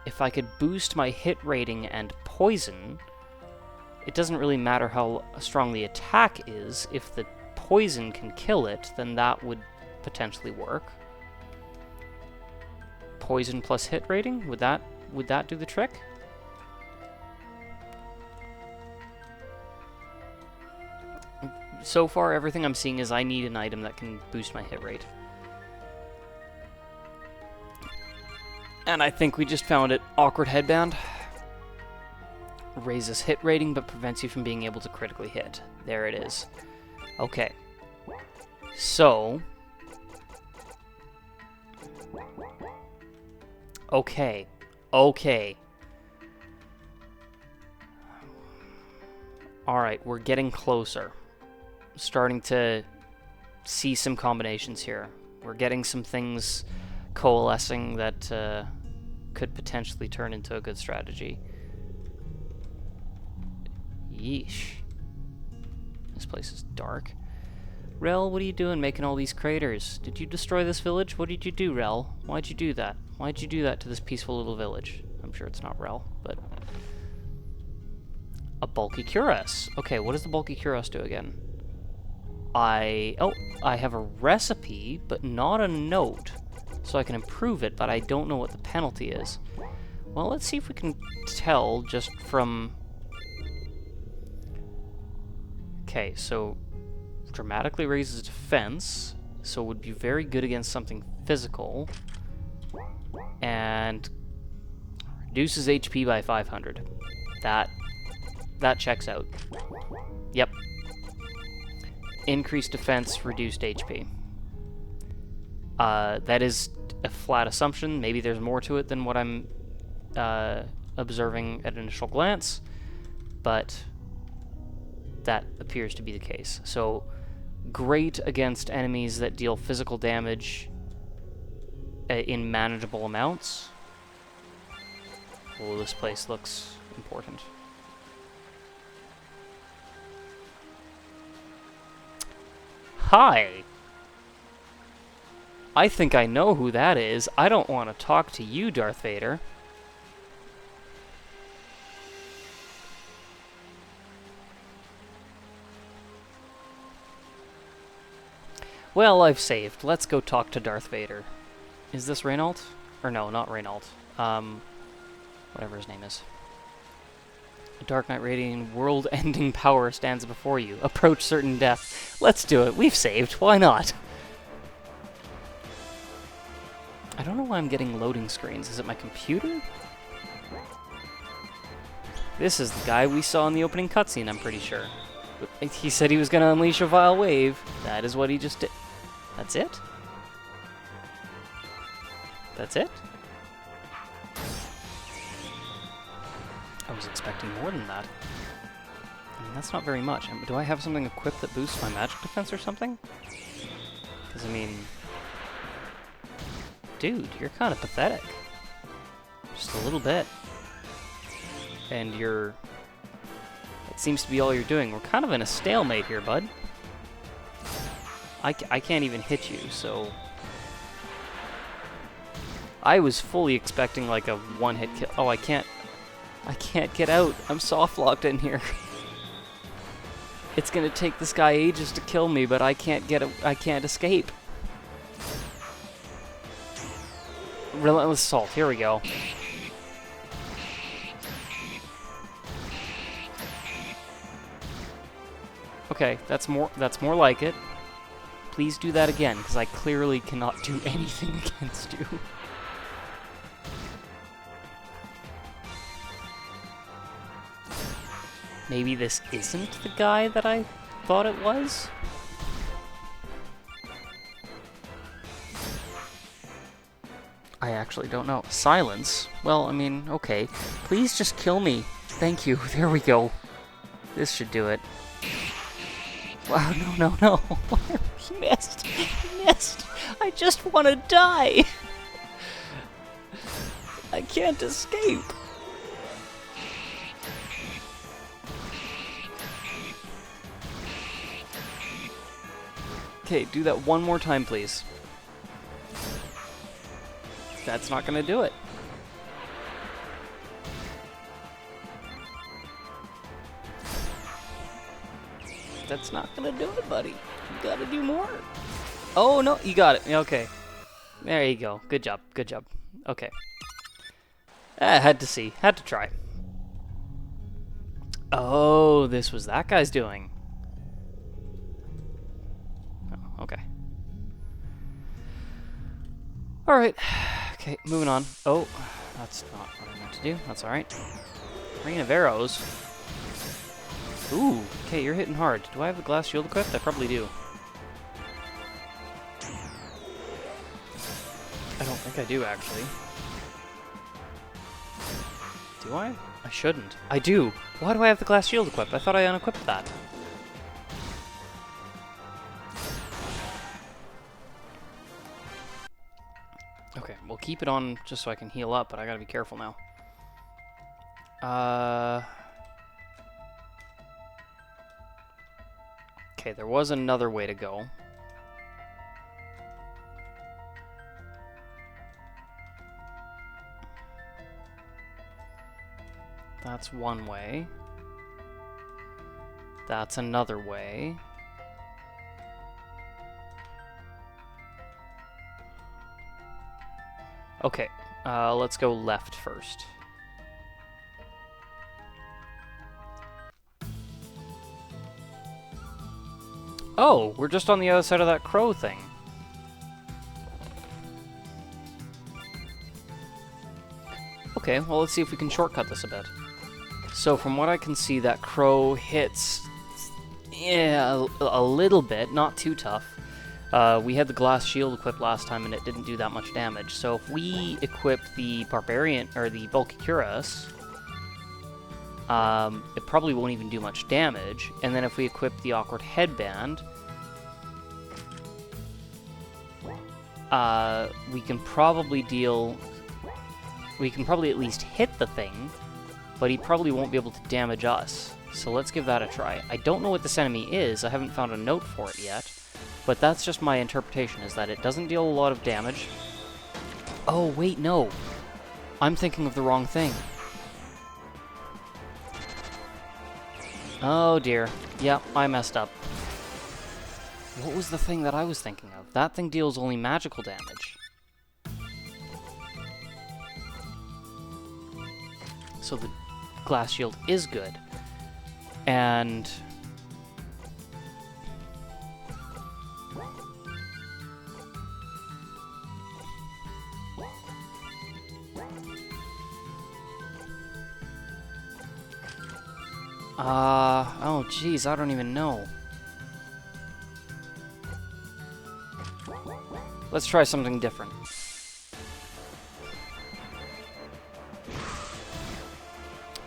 if I could boost my hit rating and poison, it doesn't really matter how strong the attack is. If the poison can kill it, then that would potentially work. Poison plus hit rating? Would that do the trick? So far, everything I'm seeing is I need an item that can boost my hit rate. And I think we just found it. Awkward Headband. Raises hit rating, but prevents you from being able to critically hit. There it is. Okay. So... Okay. Alright, we're getting closer. Starting to see some combinations here. We're getting some things coalescing that could potentially turn into a good strategy. Yeesh. This place is dark. Rel, what are you doing making all these craters? Did you destroy this village? What did you do, Rel? Why'd you do that? Why'd you do that to this peaceful little village? I'm sure it's not Rel, but... A bulky cuirass. Okay, what does the bulky cuirass do again? I have a recipe, but not a note. So I can improve it, but I don't know what the penalty is. Well, let's see if we can tell just from... Okay, so dramatically raises defense, so would be very good against something physical, and reduces HP by 500. That checks out. Yep. Increased defense, reduced HP. That is a flat assumption. Maybe there's more to it than what I'm observing at initial glance, but that appears to be the case. So, great against enemies that deal physical damage in manageable amounts. Oh, this place looks important. Hi! I think I know who that is. I don't want to talk to you, Darth Vader. Well, I've saved. Let's go talk to Darth Vader. Is this Reynault? Or no, not Reynault. Whatever his name is. A Dark Knight radiating world-ending power stands before you. Approach certain death. Let's do it. We've saved. Why not? I don't know why I'm getting loading screens. Is it my computer? This is the guy we saw in the opening cutscene, I'm pretty sure. He said he was going to unleash a vile wave. That is what he just did. That's it? That's it? I was expecting more than that. I mean, that's not very much. Do I have something equipped that boosts my magic defense or something? Because, I mean... Dude, you're kind of pathetic. Just a little bit. And you're... That seems to be all you're doing. We're kind of in a stalemate here, bud. I can't even hit you, so... I was fully expecting like a one-hit kill. Oh, I can't get out. I'm soft-locked in here. It's gonna take this guy ages to kill me, but I can't escape. Relentless Assault, here we go. Okay, that's more like it. Please do that again, because I clearly cannot do anything against you. Maybe this isn't the guy that I thought it was? I actually don't know. Silence? Well, I mean, okay. Please just kill me. Thank you. There we go. This should do it. Wow, no. He missed. He missed. I just want to die. I can't escape. Okay, do that one more time, please. That's not gonna do it. That's not gonna do it, buddy. You gotta do more. Oh, no, you got it. Okay. There you go. Good job. Good job. Okay. I had to see. Had to try. Oh, this was that guy's doing. Oh, okay. Alright. Okay, moving on. Oh, that's not what I meant to do. That's alright. Rain of arrows. Ooh, okay, you're hitting hard. Do I have the glass shield equipped? I probably do. I don't think I do, actually. Do I? I shouldn't. I do! Why do I have the glass shield equipped? I thought I unequipped that. keep it on just so I can heal up, but I gotta be careful now. Okay, there was another way to go. That's one way. That's another way. Okay, let's go left first. Oh, we're just on the other side of that crow thing. Okay, well, let's see if we can shortcut this a bit. So from what I can see, that crow hits, yeah, a little bit, not too tough. We had the glass shield equipped last time and it didn't do that much damage. So if we equip the barbarian, or the bulky cuirass, it probably won't even do much damage. And then if we equip the awkward headband, we can probably at least hit the thing, but he probably won't be able to damage us. So let's give that a try. I don't know what this enemy is, I haven't found a note for it yet, but that's just my interpretation, is that it doesn't deal a lot of damage. Oh, wait, no. I'm thinking of the wrong thing. Oh dear. Yep, I messed up. What was the thing that I was thinking of? That thing deals only magical damage. So the glass shield is good. And oh geez, I don't even know. Let's try something different.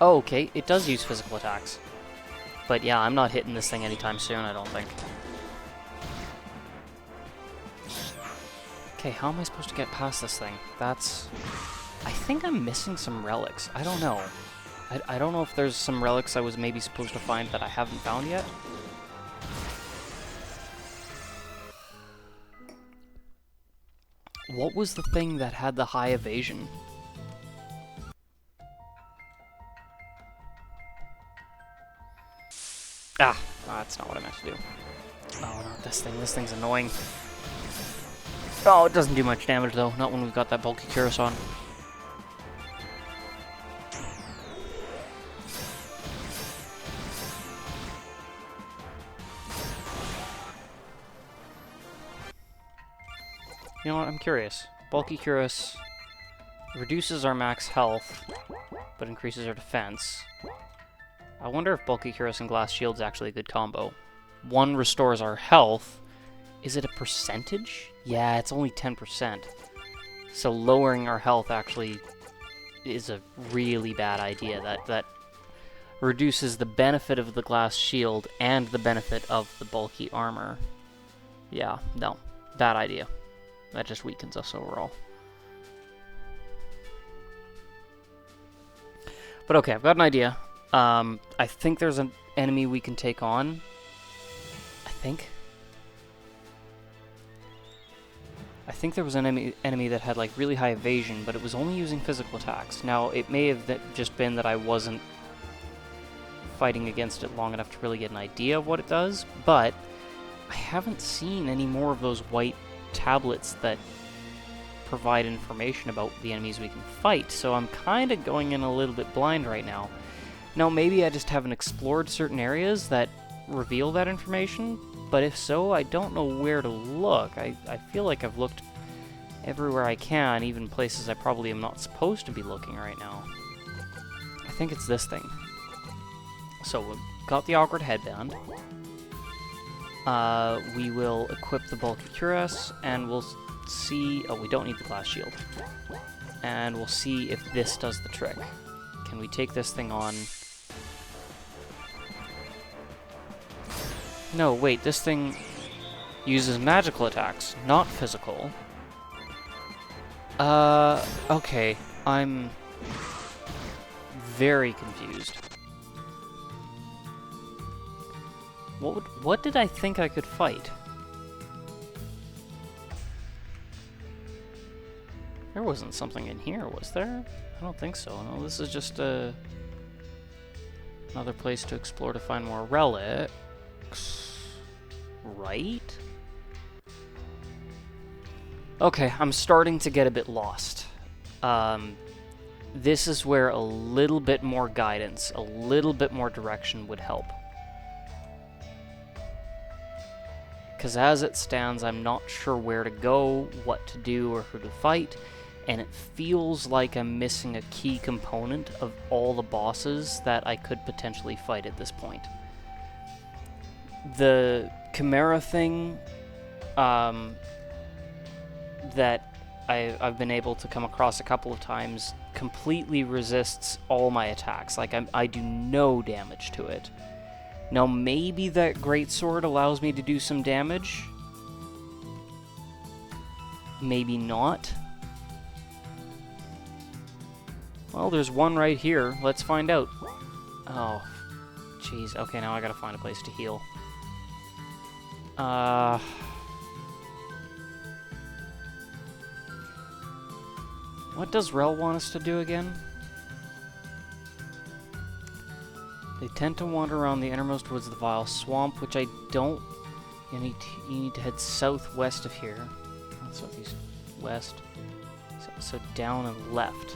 Oh, okay, it does use physical attacks. But yeah, I'm not hitting this thing anytime soon, I don't think. Okay, how am I supposed to get past this thing? That's... I think I'm missing some relics. I don't know. I don't know if there's some relics I was maybe supposed to find that I haven't found yet. What was the thing that had the high evasion? Ah, that's not what I meant to do. Oh, not this thing. This thing's annoying. Oh, it doesn't do much damage, though. Not when we've got that bulky cuirass on. You know what? I'm curious. Bulky cuirass reduces our max health, but increases our defense. I wonder if bulky cuirass and glass shield's actually a good combo. One restores our health. Is it a percentage? Yeah, it's only 10%. So lowering our health actually is a really bad idea. That reduces the benefit of the glass shield and the benefit of the bulky armor. Yeah, no. Bad idea. That just weakens us overall. But okay, I've got an idea. I think there's an enemy we can take on. I think there was an enemy that had like really high evasion, but it was only using physical attacks. Now, it may have just been that I wasn't fighting against it long enough to really get an idea of what it does, but I haven't seen any more of those white tablets that provide information about the enemies we can fight, so I'm kind of going in a little bit blind right now. Now, maybe I just haven't explored certain areas that reveal that information, but if so, I don't know where to look. I feel like I've looked everywhere I can, even places I probably am not supposed to be looking right now. I think it's this thing. So, we've got the awkward headband. We will equip the bulky cuirass, and we'll see... Oh, we don't need the glass shield. And we'll see if this does the trick. Can we take this thing on? No, wait, this thing uses magical attacks, not physical. Okay. I'm very confused. What did I think I could fight? There wasn't something in here, was there? I don't think so. No, this is just another place to explore to find more relics. Right? Okay, I'm starting to get a bit lost. This is where a little bit more guidance, a little bit more direction would help. Because as it stands, I'm not sure where to go, what to do, or who to fight, and it feels like I'm missing a key component of all the bosses that I could potentially fight at this point. The Chimera thing that I've been able to come across a couple of times completely resists all my attacks. Like, I do no damage to it. Now, maybe that greatsword allows me to do some damage. Maybe not. Well, there's one right here. Let's find out. Oh, jeez. Okay, now I gotta find a place to heal. What does Rel want us to do again? They tend to wander around the innermost woods of the Vile Swamp, which I don't... You need to head southwest of here. Not southeast, west. So down and left.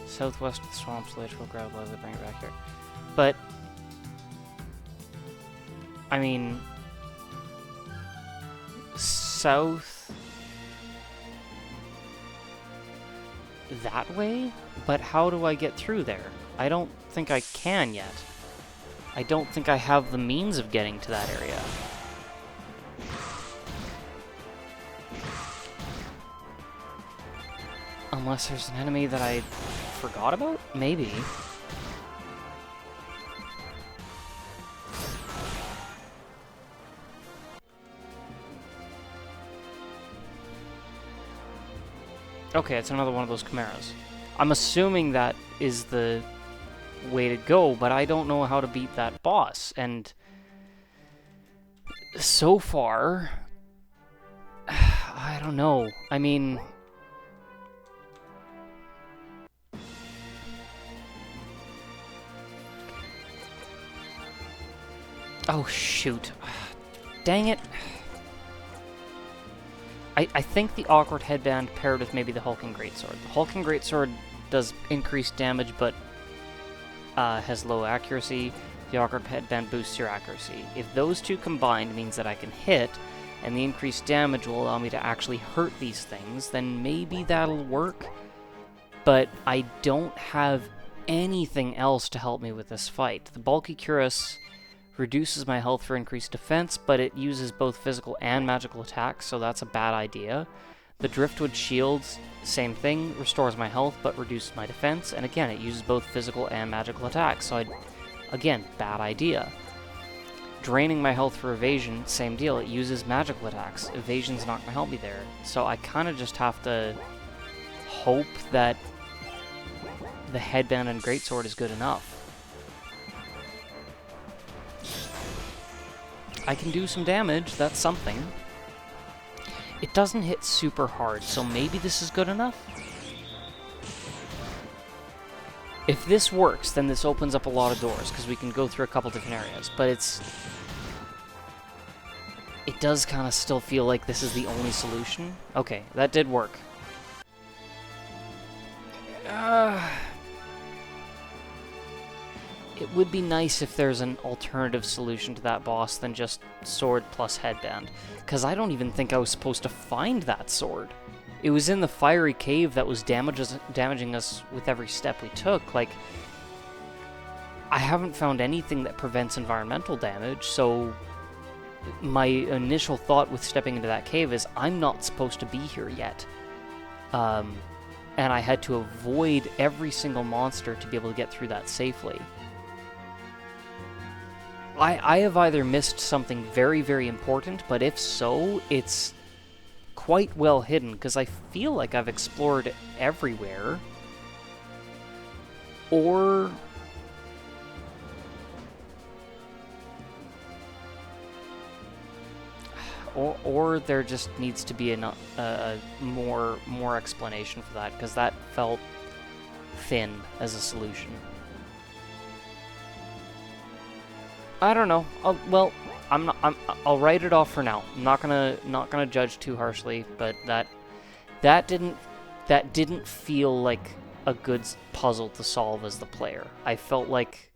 Southwest of the swamps, later we'll grab leather, bring it back here. But... I mean... South... that way? But how do I get through there? I don't think I can yet. I don't think I have the means of getting to that area. Unless there's an enemy that I forgot about? Maybe. Okay, it's another one of those chimeras. I'm assuming that is the way to go, but I don't know how to beat that boss. And so far, I don't know. I mean... Oh, shoot. Dang it. I think the Awkward Headband paired with maybe the Hulking Greatsword. The Hulking Greatsword does increased damage, but has low accuracy. The Awkward Headband boosts your accuracy. If those two combined means that I can hit, and the increased damage will allow me to actually hurt these things, then maybe that'll work. But I don't have anything else to help me with this fight. The Bulky Cuirass reduces my health for increased defense, but it uses both physical and magical attacks, so that's a bad idea. The Driftwood Shields, same thing, restores my health, but reduces my defense, and again, it uses both physical and magical attacks, so again, bad idea. Draining my health for evasion, same deal, it uses magical attacks. Evasion's not gonna help me there, so I kinda just have to hope that the Headband and Greatsword is good enough. I can do some damage, that's something. It doesn't hit super hard, so maybe this is good enough? If this works, then this opens up a lot of doors, because we can go through a couple different areas, but it does kind of still feel like this is the only solution. Okay, that did work. It would be nice if there's an alternative solution to that boss than just sword plus headband, because I don't even think I was supposed to find that sword. It was in the fiery cave that was damaging us with every step we took. Like, I haven't found anything that prevents environmental damage, so my initial thought with stepping into that cave is, I'm not supposed to be here yet. And I had to avoid every single monster to be able to get through that safely. I have either missed something very, very important, but if so, it's quite well hidden, because I feel like I've explored everywhere. Or... Or there just needs to be more explanation for that, because that felt thin as a solution. I don't know. I'll write it off for now. I'm not gonna judge too harshly, but that didn't feel like a good puzzle to solve as the player. I felt like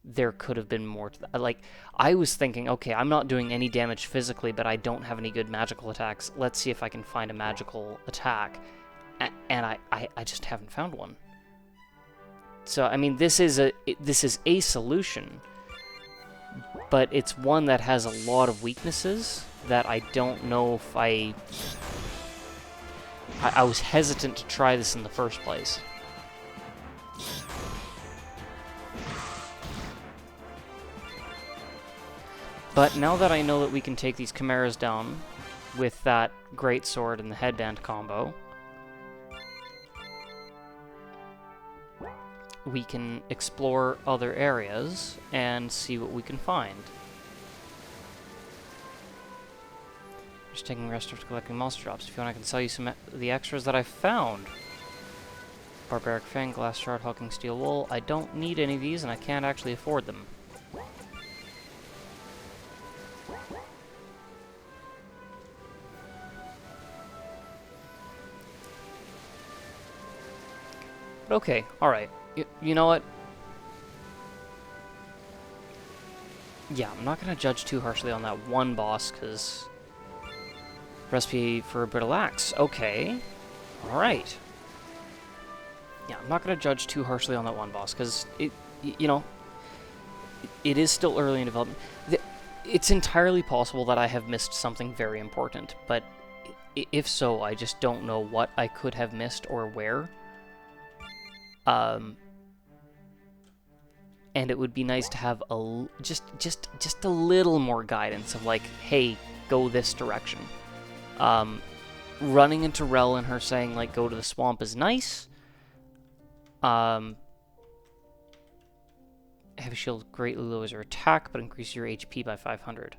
there could have been more to that. Like, I was thinking, okay, I'm not doing any damage physically, but I don't have any good magical attacks. Let's see if I can find a magical attack. And I just haven't found one. So, I mean, this is a solution, but it's one that has a lot of weaknesses that I don't know if I was hesitant to try this in the first place. But now that I know that we can take these chimeras down with that great sword and the headband combo, we can explore other areas and see what we can find. Just taking a rest after collecting monster drops. If you want, I can sell you some of the extras that I found. Barbaric Fang, Glass Shard, Hulking Steel Wool. I don't need any of these, and I can't actually afford them. But okay, alright. You know what? Yeah, I'm not going to judge too harshly on that one boss, because... Recipe for a brittle axe. Okay. Alright. Yeah, I'm not going to judge too harshly on that one boss, because, you know, it is still early in development. It's entirely possible that I have missed something very important, but if so, I just don't know what I could have missed or where. And it would be nice to have just a little more guidance of, like, hey, go this direction. Running into Rel and her saying, like, go to the swamp is nice. Heavy shield greatly lowers your attack, but increases your HP by 500.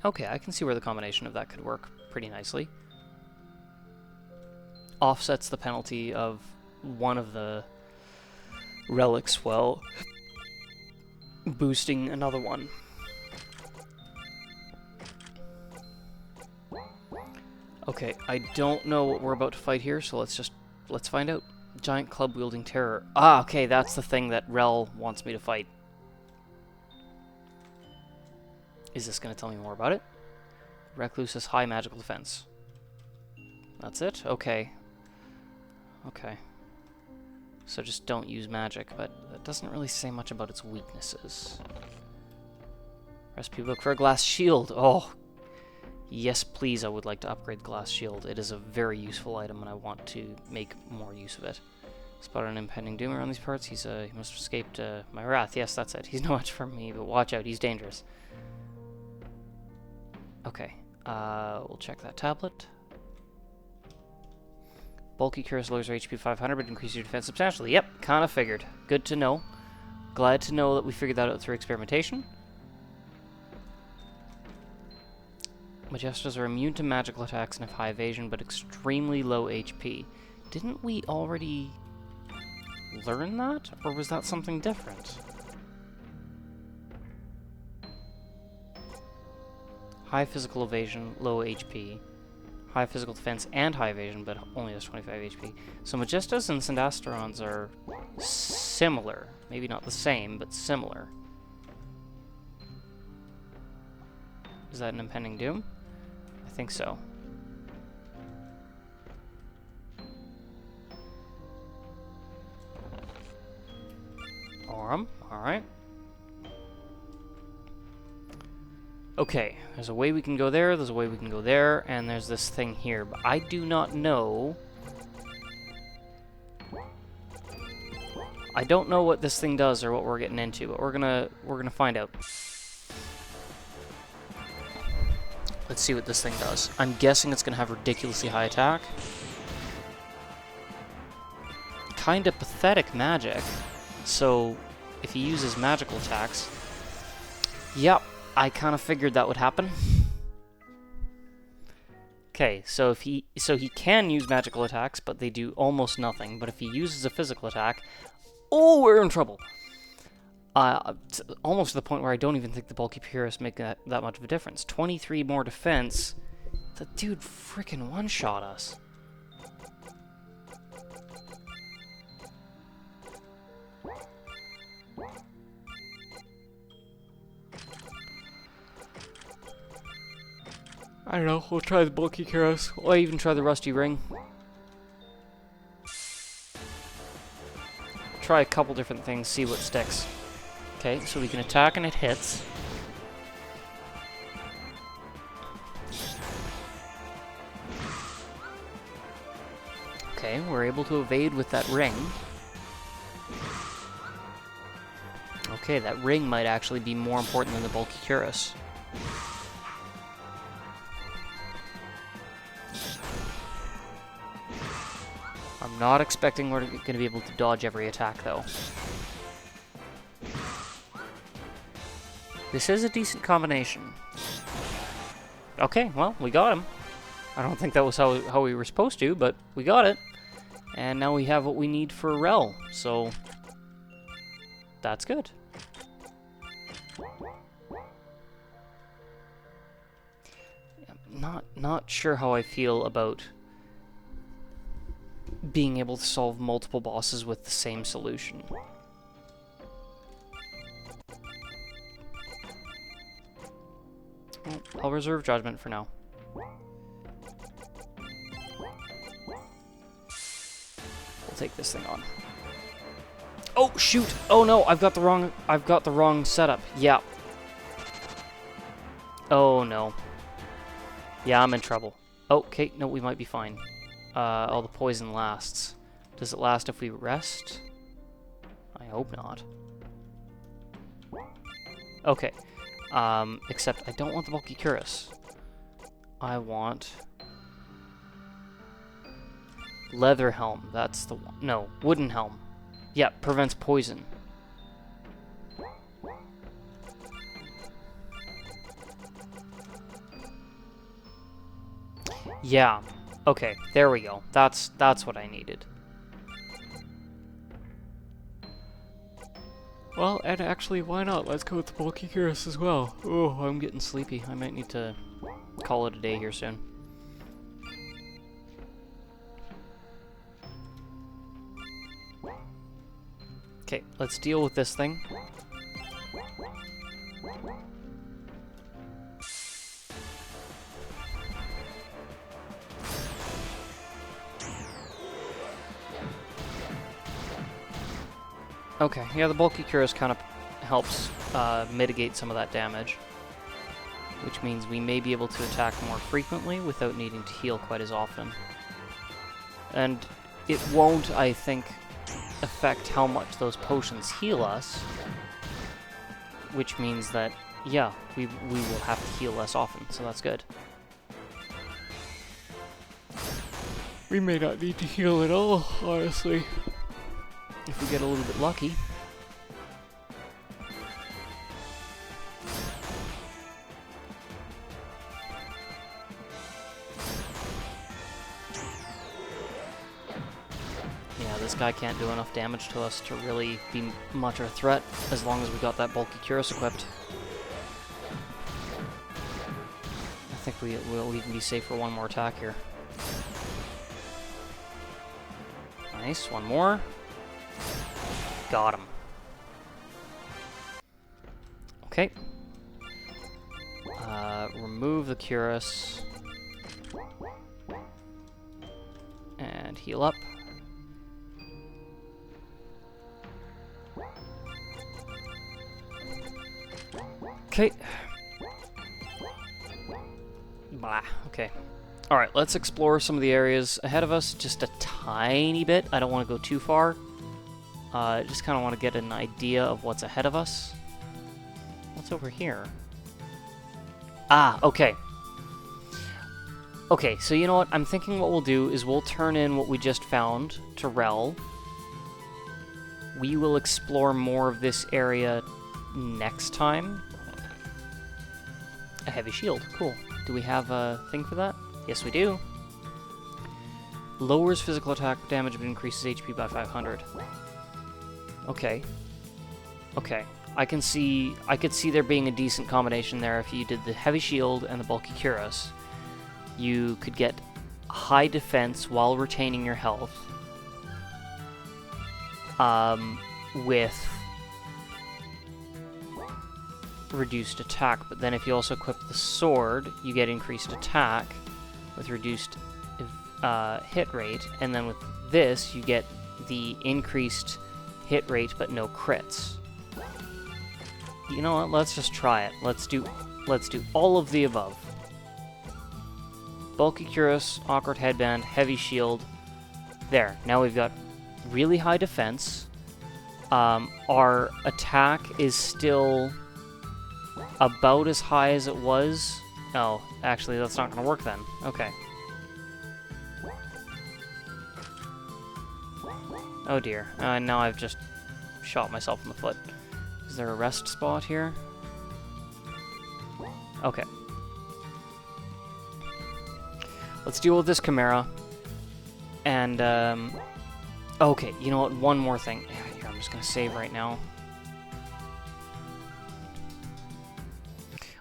Okay, I can see where the combination of that could work pretty nicely. Offsets the penalty of one of the relics while boosting another one. Okay, I don't know what we're about to fight here, so let's find out. Giant club-wielding terror. Ah, okay, that's the thing that Rel wants me to fight. Is this going to tell me more about it? Recluse has high magical defense. That's it? Okay. Okay. So just don't use magic, but that doesn't really say much about its weaknesses. Recipe book for a glass shield. Oh, yes please, I would like to upgrade glass shield. It is a very useful item and I want to make more use of it. Spotted an impending doom around these parts. He must have escaped my wrath. Yes, that's it. He's no match for me, but watch out, he's dangerous. Okay, we'll check that tablet. Bulky Curse lowers your HP 500, but increases your defense substantially. Yep, kinda figured. Good to know. Glad to know that we figured that out through experimentation. Majestas are immune to magical attacks and have high evasion, but extremely low HP. Didn't we already learn that? Or was that something different? High physical evasion, low HP. High physical defense and high evasion, but only has 25 HP. So Majestas and Syndasterons are similar. Maybe not the same, but similar. Is that an impending doom? I think so. Aurum, alright. Okay, there's a way we can go there, there's a way we can go there, and there's this thing here, but I do not know... I don't know what this thing does or what we're getting into, but we're gonna find out. Let's see what this thing does. I'm guessing it's going to have ridiculously high attack. Kinda pathetic magic. So, if he uses magical attacks... Yep, I kind of figured that would happen. Okay, so if he can use magical attacks, but they do almost nothing. But if he uses a physical attack... Oh, we're in trouble! Almost to the point where I don't even think the bulky purists make that much of a difference. 23 more defense. The dude frickin' one-shot us. I don't know, we'll try the bulky cuirass. Or even try the rusty ring. Try a couple different things, see what sticks. Okay, so we can attack and it hits. Okay, we're able to evade with that ring. Okay, that ring might actually be more important than the bulky cuirass. I'm not expecting we're going to be able to dodge every attack, though. This is a decent combination. Okay, well, we got him. I don't think that was how we were supposed to, but we got it. And now we have what we need for Rel, so that's good. Not sure how I feel about being able to solve multiple bosses with the same solution. Well, I'll reserve judgment for now. We'll take this thing on. Oh shoot! Oh no, I've got the wrong setup. Yeah. Oh no. Yeah, I'm in trouble. Okay, no, we might be fine. Oh, the poison lasts. Does it last if we rest? I hope not. Okay. Except I don't want the bulky cuirass. I want... leather helm. That's the one. No, wooden helm. Yeah, prevents poison. Yeah. Okay, there we go. That's what I needed. Well, and actually, why not? Let's go with the bulky cuirass as well. Oh, I'm getting sleepy. I might need to call it a day here soon. Okay, let's deal with this thing. Okay, yeah, the bulky cuirass kind of helps mitigate some of that damage, which means we may be able to attack more frequently without needing to heal quite as often. And it won't, I think, affect how much those potions heal us, which means that, yeah, we will have to heal less often, so that's good. We may not need to heal at all, honestly. If we get a little bit lucky. Yeah, this guy can't do enough damage to us to really be much of a threat, as long as we got that bulky cuirass equipped. I think we'll even be safe for one more attack here. Nice, one more. Got him. Okay. Remove the cuirass. And heal up. Okay. Blah. Okay. Alright, let's explore some of the areas ahead of us just a tiny bit. I don't want to go too far. Just kind of want to get an idea of what's ahead of us. What's over here? Ah, okay. Okay, so you know what? I'm thinking what we'll do is we'll turn in what we just found to Rel. We will explore more of this area next time. A heavy shield. Cool. Do we have a thing for that? Yes, we do. Lowers physical attack damage but increases HP by 500. Okay. Okay. I could see there being a decent combination there if you did the heavy shield and the bulky cuirass. You could get high defense while retaining your health. With reduced attack, but then if you also equip the sword, you get increased attack with reduced hit rate, and then with this, you get the increased hit rate but no crits. You know what? Let's just try it. Let's do all of the above. Bulky cuirass, awkward headband, heavy shield. There. Now we've got really high defense. Our attack is still about as high as it was. Oh, actually, that's not going to work then. Okay. Oh dear. Now I've just shot myself in the foot. Is there a rest spot here? Okay. Let's deal with this Chimera. And, okay, you know what? One more thing. Here, I'm just going to save right now.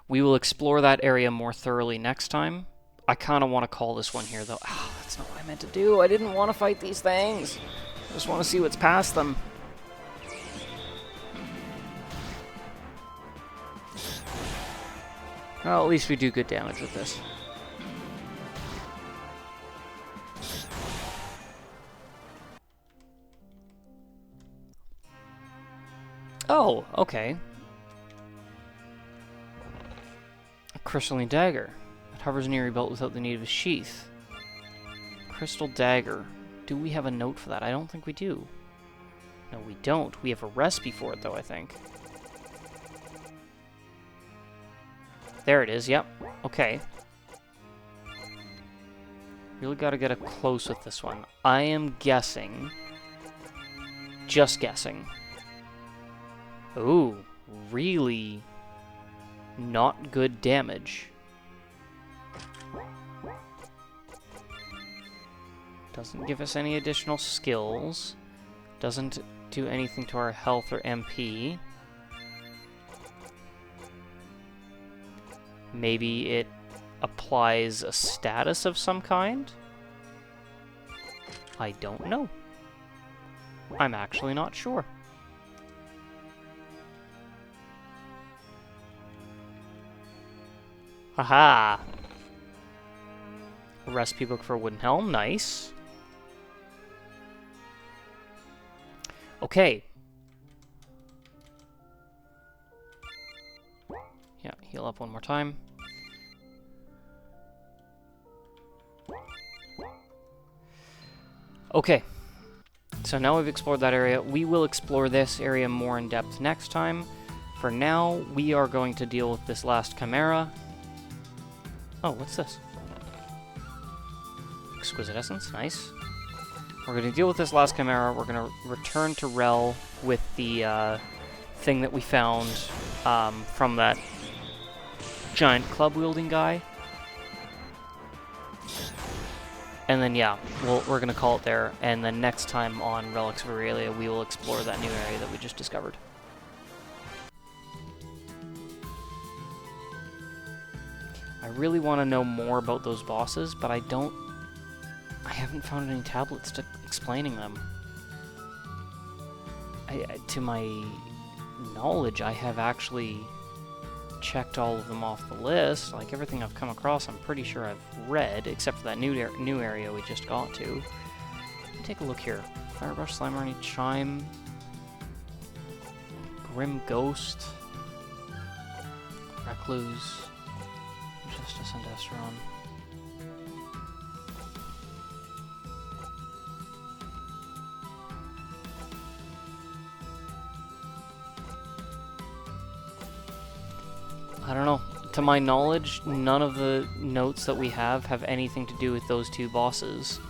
We will explore that area more thoroughly next time. I kind of want to call this one here, though. Oh, that's not what I meant to do. I didn't want to fight these things. I just want to see what's past them. Well, at least we do good damage with this. Oh, okay. A crystalline dagger. It hovers near your belt without the need of a sheath. Crystal dagger. Do we have a note for that? I don't think we do. No, we don't. We have a recipe for it, though, I think. There it is, yep. Okay. Really gotta get up close with this one. I am guessing... Just guessing. Ooh, really not good damage. Doesn't give us any additional skills. Doesn't do anything to our health or MP. Maybe it applies a status of some kind? I don't know. I'm actually not sure. Haha! A recipe book for a wooden helm, nice. Okay. Yeah, heal up one more time. Okay. So now we've explored that area. We will explore this area more in depth next time. For now, we are going to deal with this last Chimera. Oh, what's this? Exquisite Essence, nice. We're going to deal with this last Chimera. We're going to return to Rel with the thing that we found from that giant club-wielding guy. And then, yeah, we're going to call it there. And then next time on Relics of Aurelia, we will explore that new area that we just discovered. I really want to know more about those bosses, but I haven't found any tablets to explaining them. To my knowledge, I have actually checked all of them off the list. Like, everything I've come across, I'm pretty sure I've read, except for that new area we just got to. Let me take a look here. Firebrush, Slimearny, Chime, Grim Ghost, Recluse, Justice, and Desteron. I don't know. to my knowledge, none of the notes that we have anything to do with those two bosses.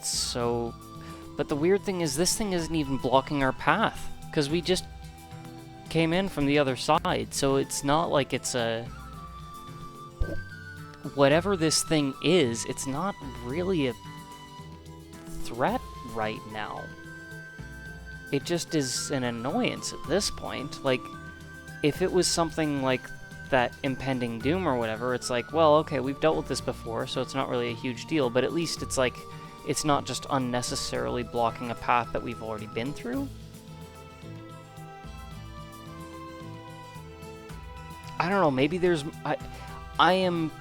So, but the weird thing is this thing isn't even blocking our path, because we just came in from the other side, so it's not like it's a... Whatever this thing is, it's not really a threat right now. It just is an annoyance at this point. Like, if it was something like that impending doom or whatever, it's like, well, okay, we've dealt with this before, so it's not really a huge deal, but at least it's like, it's not just unnecessarily blocking a path that we've already been through. I don't know, maybe there's... I am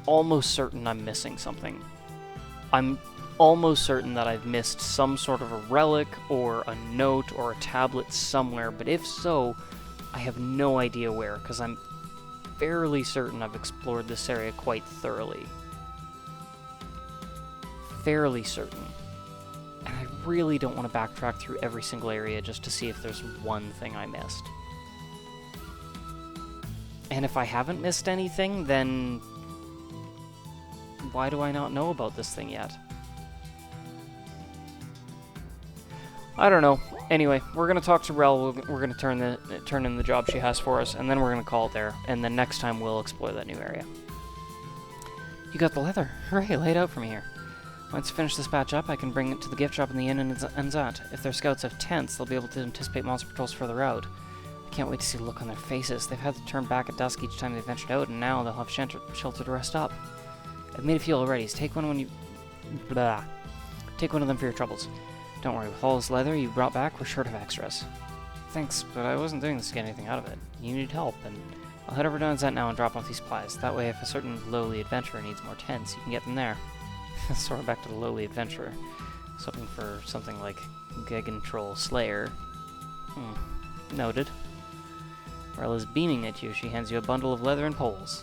almost certain I'm missing something. I'm almost certain that I've missed some sort of a relic or a note or a tablet somewhere, but if so, I have no idea where, because I'm fairly certain I've explored this area quite thoroughly. Fairly certain. And I really don't want to backtrack through every single area just to see if there's one thing I missed. And if I haven't missed anything, then why do I not know about this thing yet? I don't know. Anyway, we're gonna talk to Rel. We're gonna turn in the job she has for us, and then we're gonna call it there. And then next time we'll explore that new area. You got the leather. Hooray! Lay it out for me here. Once you finish this batch up, I can bring it to the gift shop in the inn and Anzat. If their scouts have tents, they'll be able to anticipate monster patrols further out. I can't wait to see the look on their faces. They've had to turn back at dusk each time they ventured out, and now they'll have shelter to rest up. I've made a few already, so take one when you... Blah. Take one of them for your troubles. Don't worry, with all this leather you brought back, we're short of extras. Thanks, but I wasn't doing this to get anything out of it. You need help, and I'll head over to Anzat now and drop off these supplies. That way, if a certain lowly adventurer needs more tents, you can get them there. Sort of back to the lowly adventurer. I was hoping for something like Gegan Troll Slayer. Noted. Rel is beaming at you. She hands you a bundle of leather and poles.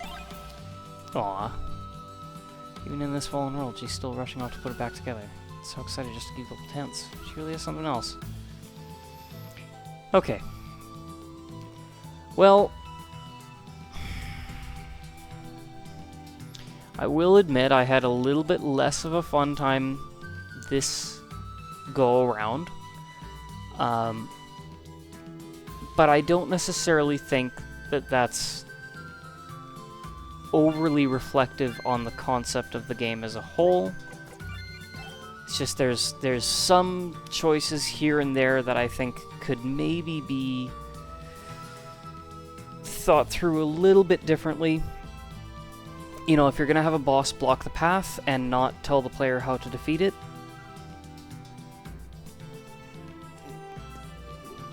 Aww. Even in this fallen world, she's still rushing off to put it back together. So excited just to keep up the tents. She really has something else. Okay. Well, I will admit I had a little bit less of a fun time this go-around. But I don't necessarily think that that's overly reflective on the concept of the game as a whole. It's just there's some choices here and there that I think could maybe be thought through a little bit differently. You know, if you're going to have a boss block the path and not tell the player how to defeat it,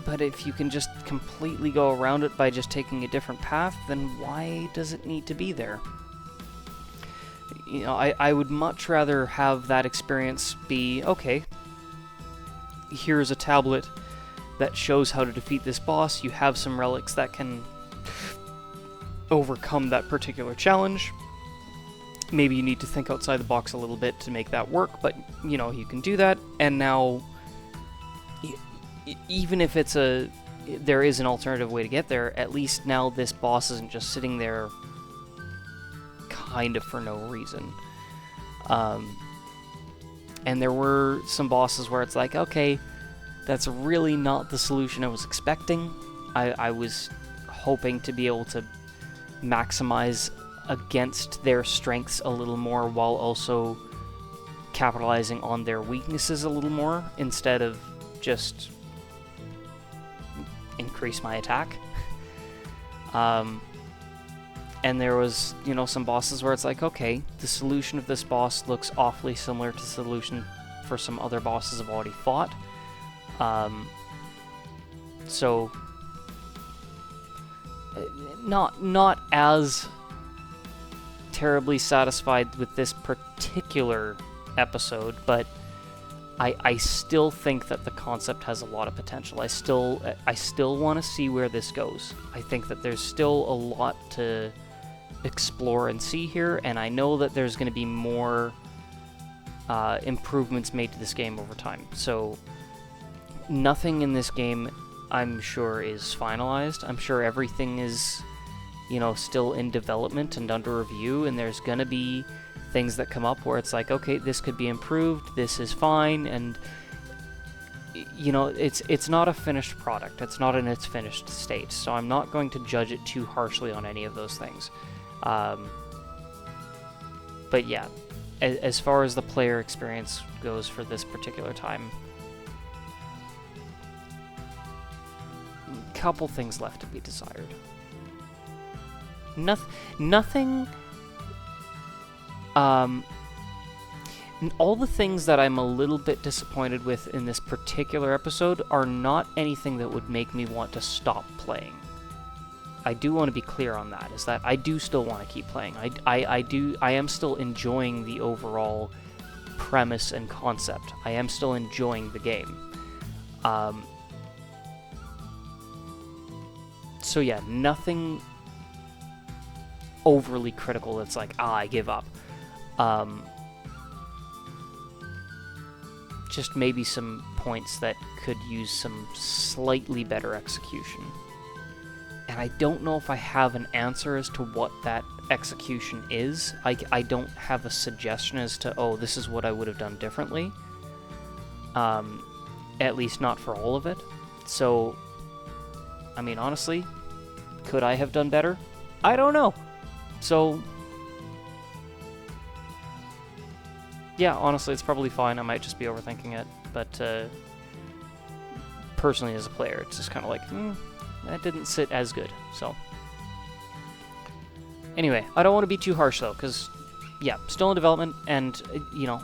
but if you can just completely go around it by just taking a different path, then why does it need to be there? You know, I would much rather have that experience be, okay, here's a tablet that shows how to defeat this boss, you have some relics that can overcome that particular challenge. Maybe you need to think outside the box a little bit to make that work, but, you know, you can do that, and now, even if there is an alternative way to get there, at least now this boss isn't just sitting there kind of for no reason. And there were some bosses where it's like, okay, that's really not the solution I was expecting. I was hoping to be able to maximize against their strengths a little more while also capitalizing on their weaknesses a little more instead of just increase my attack. And there was, you know, some bosses where it's like, okay, the solution of this boss looks awfully similar to the solution for some other bosses I've already fought. So, not as terribly satisfied with this particular episode, but I still think that the concept has a lot of potential. I still want to see where this goes. I think that there's still a lot to explore and see here, and I know that there's going to be more improvements made to this game over time. So nothing in this game I'm sure is finalized. I'm sure everything is, you know, still in development and under review, and there's gonna be things that come up where it's like, okay, this could be improved, this is fine, and you know, it's not a finished product. It's not in its finished state, so I'm not going to judge it too harshly on any of those things. But yeah, as far as the player experience goes for this particular time, a couple things left to be desired. Nothing. All the things that I'm a little bit disappointed with in this particular episode are not anything that would make me want to stop playing. I do want to be clear on that, is that I do still want to keep playing. I am still enjoying the overall premise and concept. I am still enjoying the game. So yeah, nothing overly critical that's like, I give up. Just maybe some points that could use some slightly better execution. And I don't know if I have an answer as to what that execution is. I don't have a suggestion as to, oh, this is what I would have done differently. At least not for all of it. So, I mean, honestly, could I have done better? I don't know. So, yeah, honestly, it's probably fine. I might just be overthinking it, but personally as a player, it's just kind of like, that didn't sit as good, so. Anyway, I don't want to be too harsh, though, because, yeah, still in development, and, you know,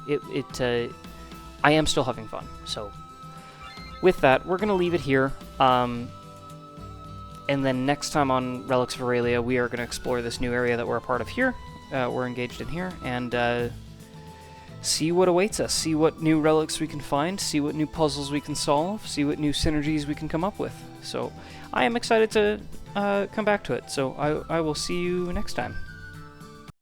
I am still having fun, so. With that, we're going to leave it here, and then next time on Relics of Aurelia, we are going to explore this new area that we're a part of here, we're engaged in here, and, see what awaits us, see what new relics we can find, see what new puzzles we can solve, see what new synergies we can come up with. So I am excited to come back to it, so I will see you next time.